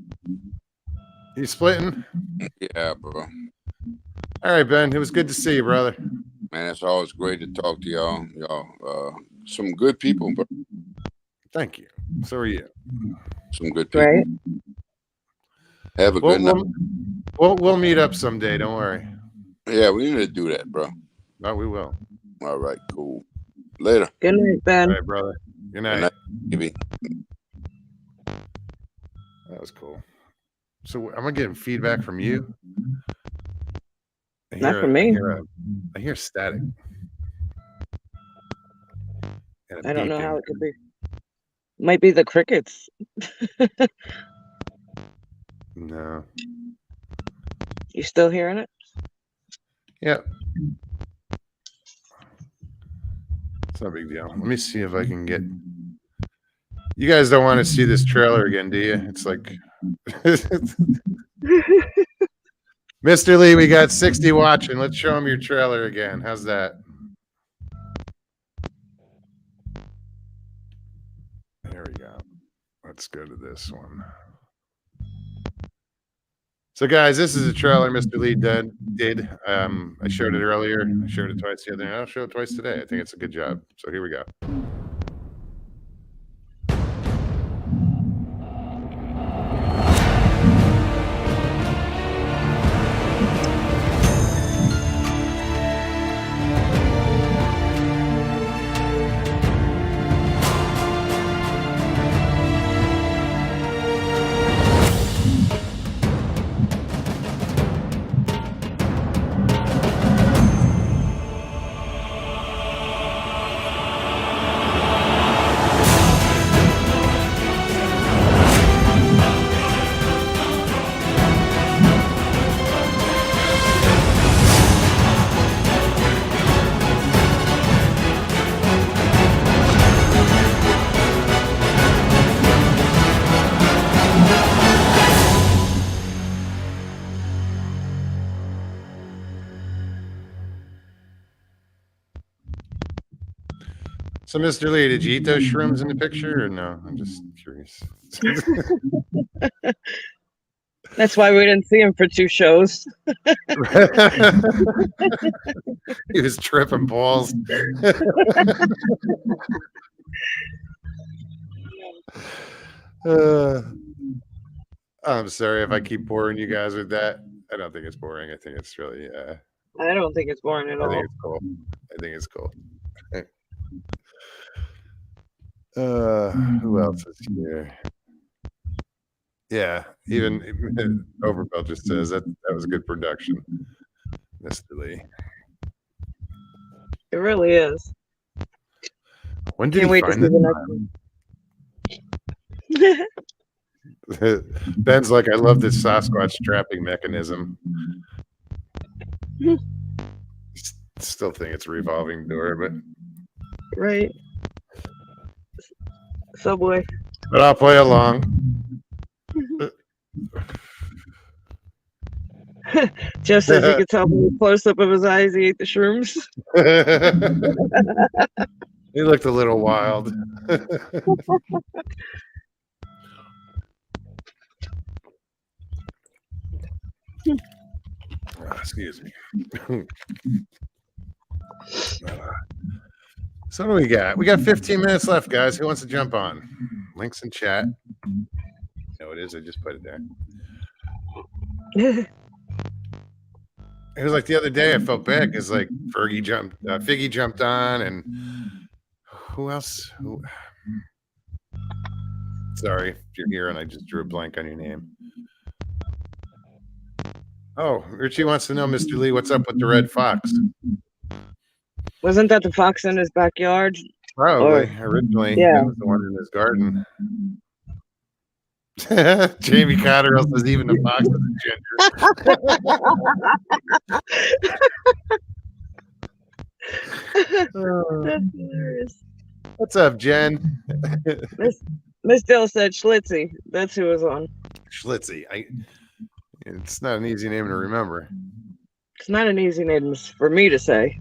You splitting? Yeah, bro. All right, Ben. It was good to see you, brother. Man, it's always great to talk to y'all. Y'all, some good people, bro. Thank you. So are you. Some good people. Right. Have a good night. We'll meet up someday. Don't worry. Yeah, we need to do that, bro. No, we will. All right, cool. Later. Good night, Ben. All right, brother. Good night. Good night, baby. That was cool. So am I getting feedback from you? Not from me. I hear static. And a I don't know beeping. how it could be. Might be the crickets. No. You still hearing it? Yeah. It's no big deal. Let me see if I can get. You guys don't want to see this trailer again, do you? It's like. Mr. Lee, we got 60 watching. Let's show them your trailer again. How's that? There we go. Let's go to this one. So, guys, this is a trailer Mr. Lee did. I showed it earlier. I showed it twice the other night. I'll show it twice today. I think it's a good job. So here we go. So, Mr. Lee, did you eat those shrooms in the picture or no? I'm just curious. That's why we didn't see him for 2 shows. He was tripping balls. I'm sorry if I keep boring you guys with that. I don't think it's boring. I think it's really, I don't think it's boring at I all. think it's cool. I think it's cool. Who else is here? Yeah, even Overfell just says that was a good production, Mr. Lee. It really is. When did Can't he wait to find see the that? next one. Ben's like, I love this Sasquatch trapping mechanism. Still think it's a revolving door, but Right. Subway. But I'll play along. Jeff says you could tell from the close up of his eyes he ate the shrooms. He looked a little wild. Excuse me. So what do we got? We got 15 minutes left, guys. Who wants to jump on? Links in chat. No, it is. I just put it there. It was like the other day. I felt bad because like Figgy jumped on, and who else? Sorry if you're here and I just drew a blank on your name. Oh, Richie wants to know, Mr. Lee, what's up with the red fox? Wasn't that the fox in his backyard? Probably originally. Yeah. That was the one in his garden. Jamie Cotterill says even the fox is a ginger. That's hilarious. What's up, Jen? Miss Dill said Schlitzy. That's who was on. Schlitzy. It's not an easy name to remember. It's not an easy name for me to say.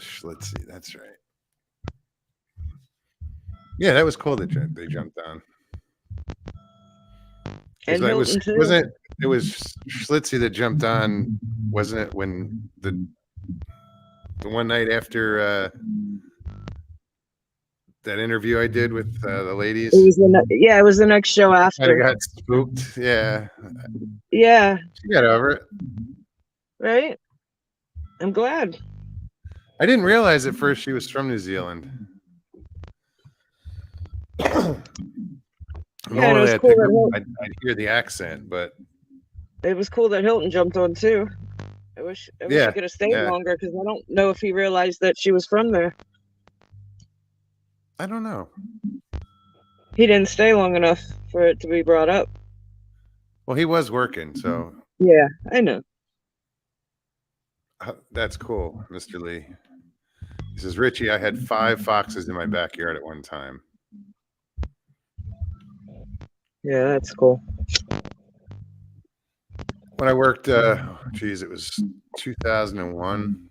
Schlitzy, that's right. Yeah, that was cool that they jumped on. And It was, Hilton, too. wasn't it was Schlitzy that jumped on, wasn't it, when the one night after that interview I did with the ladies? It was it was the next show I after. got spooked. Yeah. Yeah, She got over it. right? I'm glad. I didn't realize at first she was from New Zealand. Yeah, and it Normally was I'd, cool pick that up- I'd hear the accent, but It was cool that Hilton jumped on too. I wish Yeah, he could have stayed yeah. longer because I don't know if he realized that she was from there. I don't know. He didn't stay long enough for it to be brought up. Well, he was working, so Yeah, I know. that's cool, Mr. Lee. He says, Richie, I had 5 foxes in my backyard at one time. Yeah, that's cool. When I worked, it was 2001.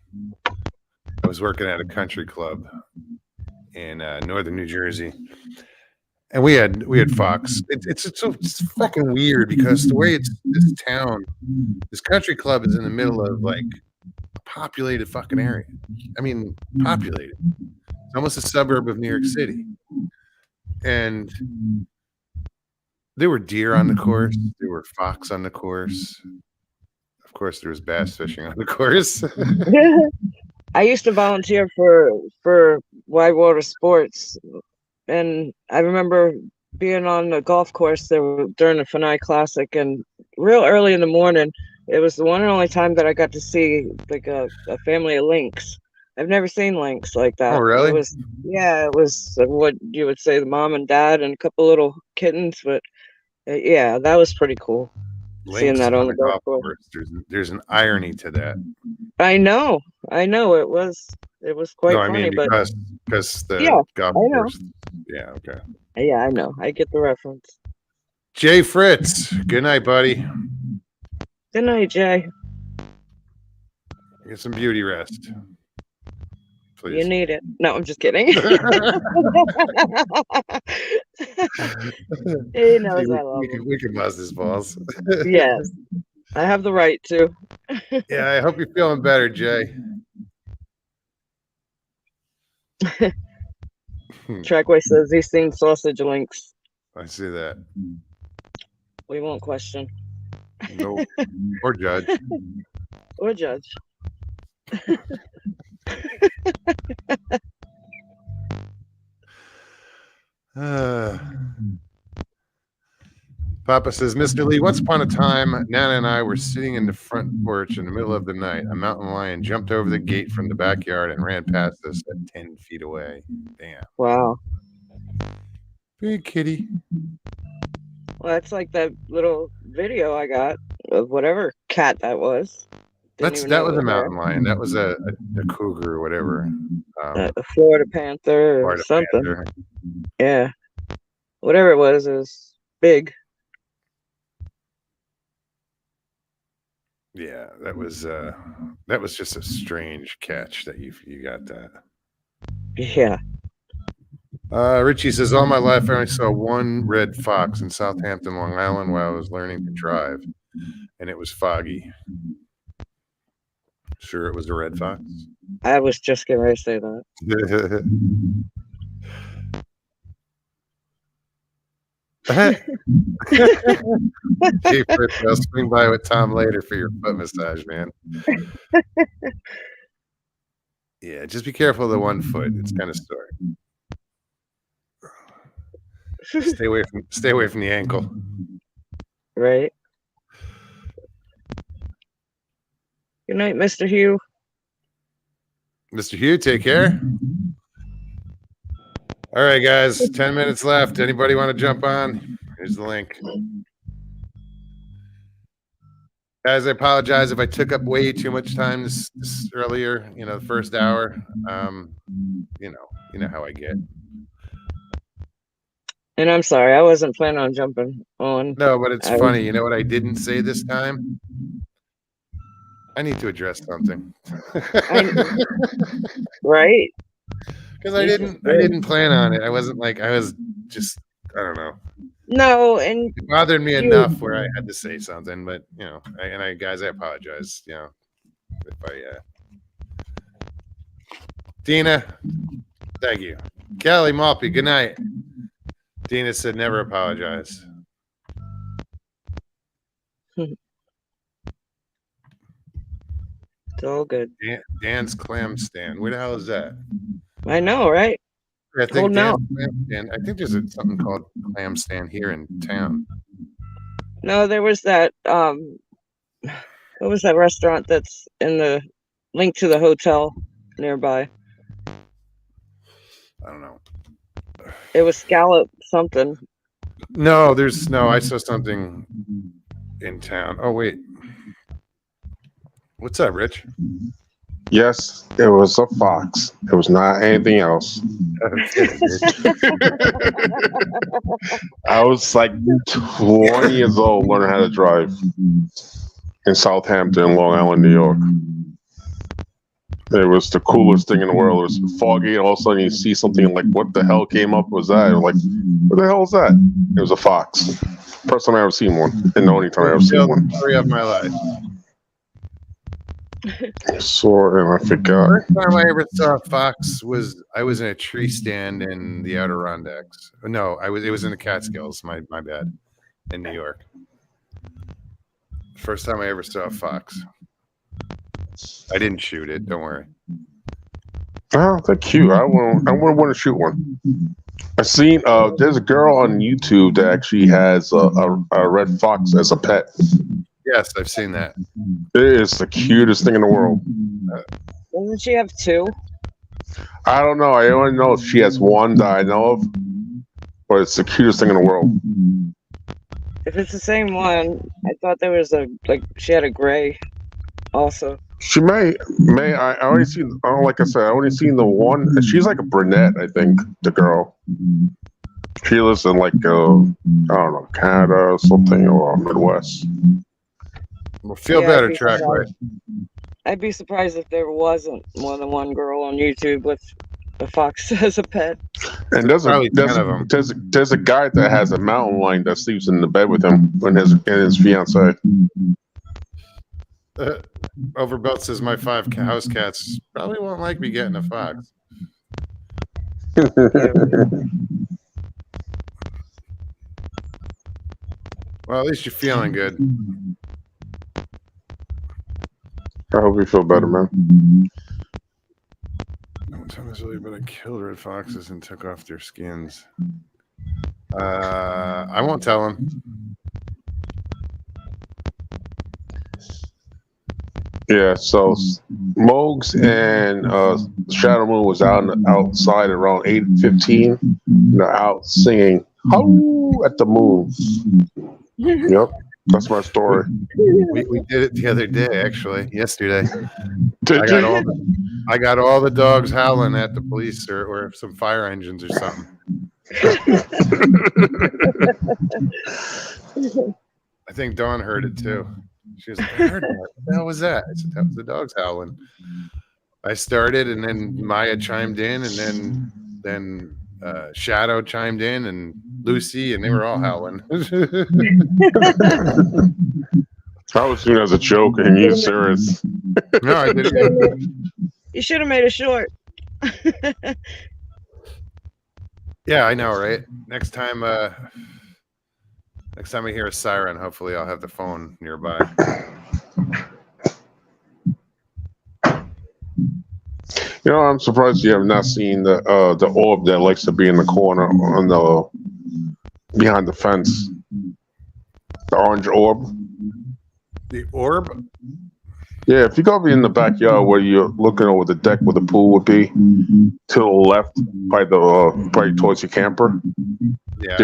I was working at a country club in northern New Jersey, and we had fox. It's fucking weird because the way this country club is in the middle of like a populated fucking area. I mean, populated. It's almost a suburb of New York City, and there were deer on the course. There were fox on the course. Of course, there was bass fishing on the course. I used to volunteer for Whitewater Sports, and I remember being on the golf course there during the Fanai Classic, and real early in the morning, it was the one and only time that I got to see like a family of lynx. I've never seen lynx like that. Oh, really? It was what you would say the mom and dad and a couple little kittens, but yeah, that was pretty cool. Seeing Lynx that on the golf course. There's an irony to that. I know, it was quite No, I funny, mean but because the Yeah, golf I know. course. Yeah, okay. yeah, I know, I get the reference. Jay Fritz, good night, buddy. Good night, Jay. Get some beauty rest, please. You need it. No, I'm just kidding. He knows I love him. we can buzz his balls. Yes, I have the right to. Yeah, I hope you're feeling better, Jay. Trackway says he's seen sausage links. I see that. We won't question No, or judge. or judge. Papa says, Mr. Lee, once upon a time, Nana and I were sitting in the front porch in the middle of the night. A mountain lion jumped over the gate from the backyard and ran past us at 10 feet away. Damn. Wow. Big kitty. Well, that's like that little video I got of whatever cat that was. Didn't even That know was it a mountain there. lion. That was a cougar or whatever. A Florida Panther or Florida something. Panther. Yeah. Whatever it was big. Yeah, that was just a strange catch that you got that. Yeah. Richie says, all my life I only saw one red fox in Southampton, Long Island, while I was learning to drive, and it was foggy. Sure, it was a red fox. I was just getting ready to say that. Hey, Fritz, I'll swing by with Tom later for your foot massage, man. Yeah, just be careful of the one foot. It's kind of sore. Stay away from the ankle. Right. Good night, Mr. Hugh. Mr. Hugh, take care. All right, guys, 10 minutes left. Anybody want to jump on? Here's the link. Guys, I apologize if I took up way too much time this earlier, the first hour. You know how I get. And I'm sorry, I wasn't planning on jumping on. No, but it's funny. You know what I didn't say this time? I need to address something. Right? Because I didn't plan on it. I wasn't like, I was just, I don't know. No, and It bothered me enough where I had to say something, but guys, I apologize. If I Dina, thank you. Kelly Malpy, good night. Dina said never apologize. it's all good. Dan's Clam Stand. Where the hell is that? I know, right? I think no. Dan's Clam Stand. I think there's something called Clam Stand here in town. No, there was that what was that restaurant that's in the link to the hotel nearby? I don't know. It was Scallop something. No, I saw something in town. Oh wait. What's up, Rich? Yes, it was a fox. It was not anything else. I was like 20 years old learning how to drive in Southampton, Long Island, New York. It was the coolest thing in the world. It was foggy, and all of a sudden you see something like, what the hell came up was that? Like, what the hell is that? It was a fox. First time I ever seen one, and the only time I ever seen one. Story of my life. I saw it and I forgot. First time I ever saw a fox was I was in a tree stand in the Adirondacks. No, it was in the Catskills. My bad, in New York. First time I ever saw a fox. I didn't shoot it. Don't worry. Oh, they're cute. I wouldn't want to shoot one. I seen there's a girl on YouTube that actually has a red fox as a pet. Yes, I've seen that. It is the cutest thing in the world. Doesn't she have two? I don't know. I only know if she has one that I know of, but it's the cutest thing in the world. If it's the same one, I thought there was she had a gray also. She may. I only seen. Oh, like I said, I only seen the one. She's like a brunette, I think. The girl. She lives in I don't know, Canada or something, or Midwest. Well, feel Yeah, better, because, Trackway. I'd be surprised if there wasn't more than one girl on YouTube with a fox as a pet. And there's Probably 10 of them. there's a guy that has a mountain lion that sleeps in the bed with him and his fiance. Overbuilt says my 5 house cats probably won't like me getting a fox. Well, at least you're feeling good. I hope you feel better, man. Don't tell us really, but I killed red foxes and took off their skins. I won't tell him. Yeah, so Mogs and Shadow Moon was outside around 8:15. They're out singing "How" at the moon. Yep, that's my story. We did it the other day, actually, yesterday. Did I you? got I got all the dogs howling at the police or some fire engines or something. I think Dawn heard it too. She was like, I heard that. What the hell was that? I said, that was the dogs howling. I started, and then Maya chimed in, and then Shadow chimed in, and Lucy, and they were all howling. I was doing it as a joke, and you're serious. No, I did it. You should have made it short. Yeah, I know, right? Next time I hear a siren, hopefully I'll have the phone nearby. You know, I'm surprised you have not seen the orb that likes to be in the corner on the behind the fence. The orange orb. The orb? Yeah, if you go in the backyard where you're looking over the deck where the pool would be, to the left by the right towards your camper, Yeah.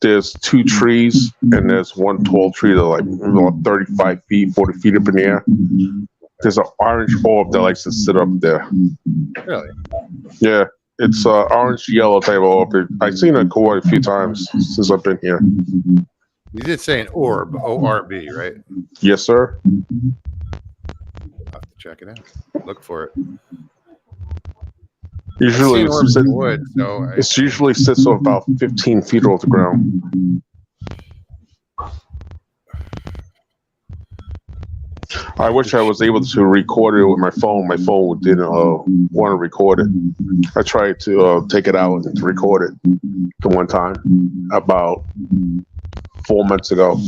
there's two trees and there's one tall tree that's like 35 feet, 40 feet up in the air. There's an orange orb that likes to sit up there. Really? Yeah, it's orange yellow type of orb. I've seen it quite a few times since I've been here. You did say an orb, O-R-B, right? Yes, sir. I'll have to check it out. Look for it. Usually, I've seen orbs in the woods, so it usually sits on about 15 feet off the ground. I wish I was able to record it with my phone. My phone didn't want to record it. I tried to take it out and record it the one time about 4 months ago.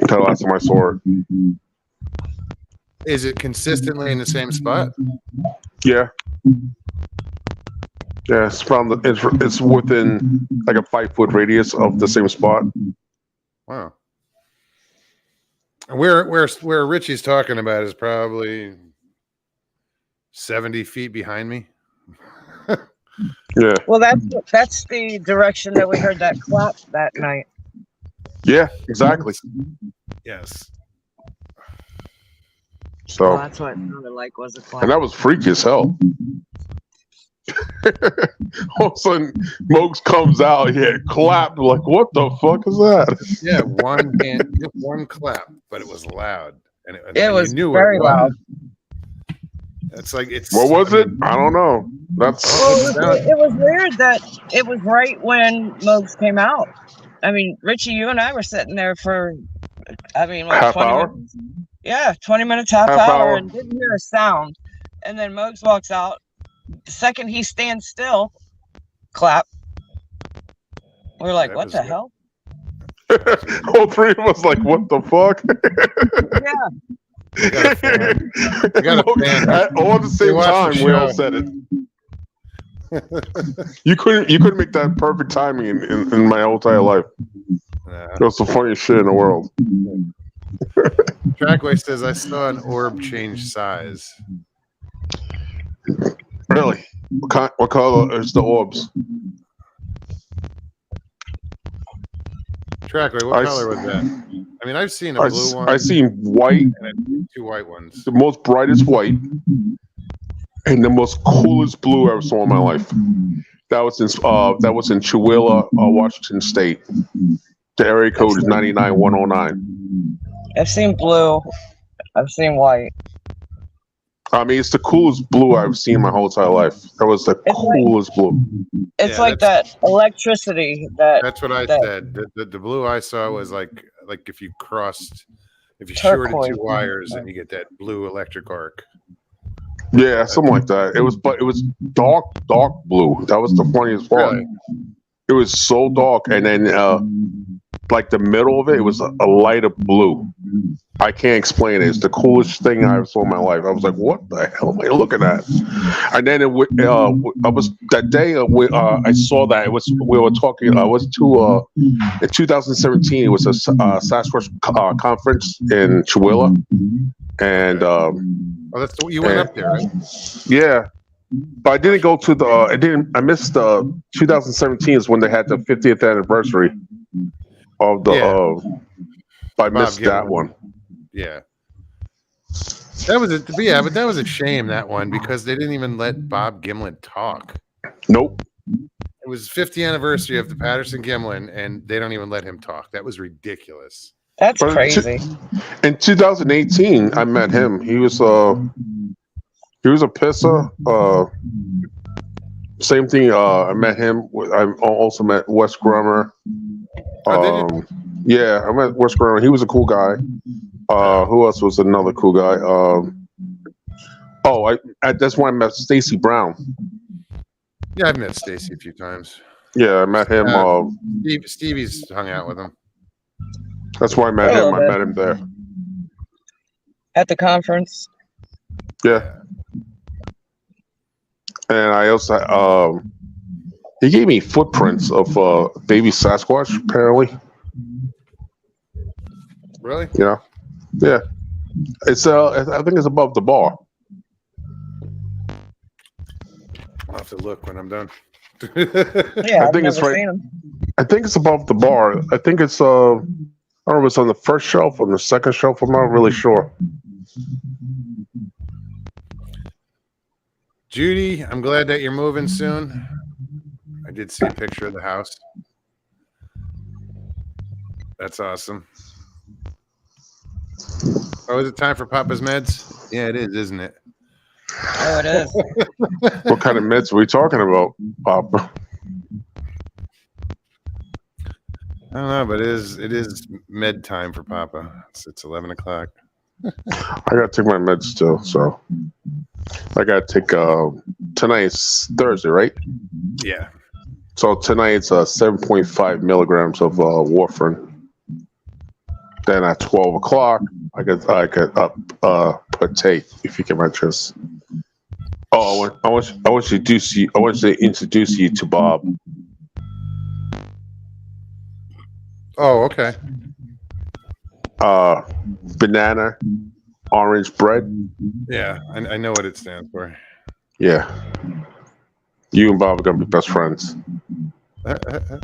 Until last time I saw it. is it consistently in the same spot? Yeah. Yeah, it's from it's within like a 5-foot radius of the same spot. Wow. Where Richie's talking about is probably 70 feet behind me. Yeah. Well, that's the direction that we heard that clap that night. Yeah, exactly. Yes. So, Well, that's what it sounded like, was a and clap. that was freaky as hell. All of a sudden, Mokes comes out here, clapped, like, what the fuck is that? Yeah, just one clap, but it was loud, and It you was knew what very it was. loud. It's like it's. What was it? I don't know. That's Well, it was weird that it was right when Mokes came out. I mean, Richie, you and I were sitting there for, like half 20 hour. minutes. Yeah, 20 minutes, half Half hour, hour. and didn't hear a sound. And then Mokes walks out. The second he stands still, clap. We're like, That what was the good. hell? All three of us like, what the fuck? Yeah. I got a fan. I got a fan. All at the same watched the time, we all show. said it. You couldn't make that perfect timing in my whole entire life. That was the funniest shit in the world. Trackway says I saw an orb change size. Really? What color is the orbs? Trackway, what I color was that? I mean, I've seen a blue one I seen white, and I've seen two white ones. the most brightest white, and the most coolest blue I ever saw in my life. That was in Chihuahua, Washington State. The area code is 99109. I've seen blue. I've seen white. I mean, it's the coolest blue I've seen in my whole entire life. That was the It's like- coolest blue. It's Yeah, like that electricity that That's what I that- said. The blue I saw was like if you shorted Turquoise. two wires and you get that blue electric arc. Yeah, something like that. It was dark blue. That was the funniest part. Really? It was so dark, and then like the middle of it was a lighter blue. I can't explain it. It's the coolest thing I ever saw in my life. I was like, "What the hell am I looking at?" And then I was that day I saw that we were talking. I was in 2017. It was a Sasquatch conference in Chihuahua, and Oh, that's you went up there, right? yeah. But I didn't go to I missed 2017 is when they had the 50th anniversary of the. Yeah. I Bob missed that Gilman. one. Yeah. That was yeah, but that was a shame, that one, because they didn't even let Bob Gimlin talk. Nope. It was 50th anniversary of the Patterson Gimlin, and they don't even let him talk. That was ridiculous. That's But crazy. in 2018, I met him. He was a pisser. Same thing. I met him. I also met Wes Grummer. Oh, did you? Yeah, I met Wes Grummer. He was a cool guy. Who else was another cool guy? That's when I met Stacy Brown. Yeah, I've met Stacy a few times. Yeah, I met him. Stevie's hung out with him. That's why I met him. I met him there. At the conference. Yeah. And I also he gave me footprints of baby Sasquatch, apparently. Really? Yeah. Yeah. It's I think it's above the bar. I'll have to look when I'm done. Yeah, I think it's right. seen him. I think it's above the bar. I think it's I don't know if it's on the first shelf or the second shelf. I'm not really sure. Judy, I'm glad that you're moving soon. I did see a picture of the house. That's awesome. Oh, is it time for Papa's meds? Yeah, it is, isn't it? Oh, it is. What kind of meds are we talking about, Papa? I don't know, but it is med time for Papa. It's 11 o'clock. I gotta take my meds still, so I gotta take tonight's Thursday, right? Yeah. So tonight's 7.5 milligrams of warfarin. Then at 12 o'clock, I could partake if you get my interest. Oh, I want to introduce you to Bob. Oh, okay. Banana, orange bread. Yeah, I know what it stands for. Yeah. You and Bob are gonna be best friends. I'm gonna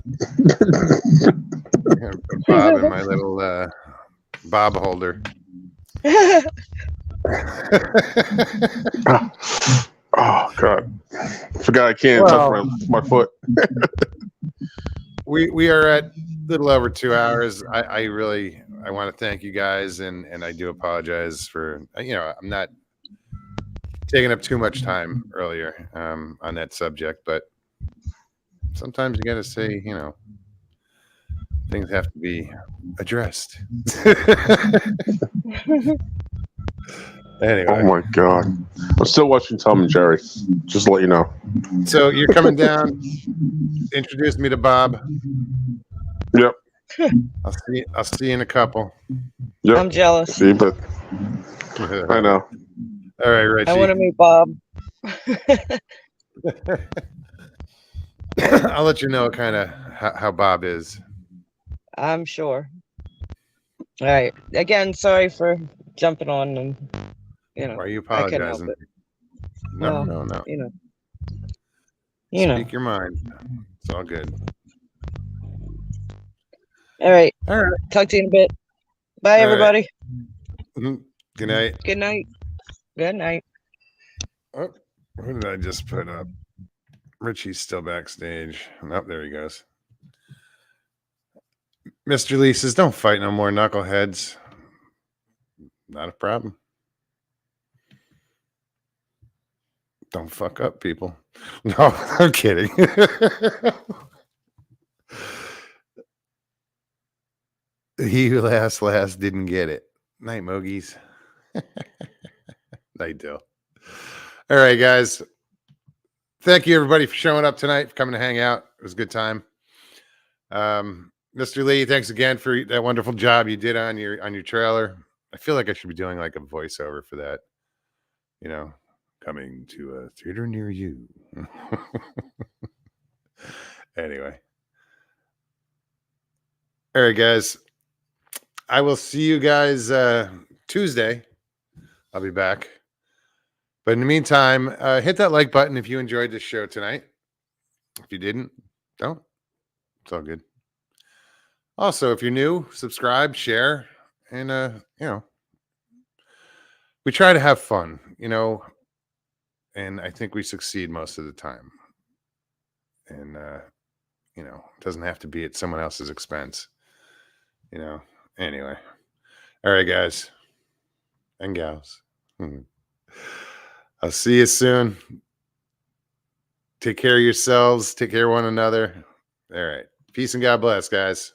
put Bob in my little Bob holder. Oh God! Forgot I can't touch my foot. We are at a little over 2 hours. I want to thank you guys, and I do apologize for I'm not taking up too much time earlier on that subject, but sometimes you got to say things have to be addressed. Anyway. Oh my God! I'm still watching Tom and Jerry. Just to let you know. So you're coming down. Introduce me to Bob. Yep. I'll see you in a couple. Yep. I'm jealous. See, but I know. All right, Richie. I want to meet Bob. I'll let you know kind of how Bob is. I'm sure. All right. Again, sorry for jumping on and Why are you I couldn't help apologizing? it. No, Well, no. You know. Speak your mind. It's all good. All right. All right. Talk to you in a bit. Bye, All right. everybody. Good night. Good night. Good night. Oh, who did I just put up? Richie's still backstage. Oh, there he goes. Mr. Lee says, don't fight no more, knuckleheads. Not a problem. Don't fuck up, people. No, I'm kidding. He who laughs last didn't get it. Night, Mogies. Night, Dill. All right, guys. Thank you, everybody, for showing up tonight, for coming to hang out. It was a good time. Mr. Lee, thanks again for that wonderful job you did on your trailer. I feel like I should be doing like a voiceover for that. Coming to a theater near you. Anyway. All right, guys. I will see you guys Tuesday. I'll be back. But in the meantime, hit that like button if you enjoyed this show tonight. If you didn't, don't. It's all good. Also, if you're new, subscribe, share, and we try to have fun, you know, and I think we succeed most of the time. And you know, it doesn't have to be at someone else's expense. You know. Anyway. All right, guys and gals. I'll see you soon. Take care of yourselves. Take care of one another. All right. Peace and God bless, guys.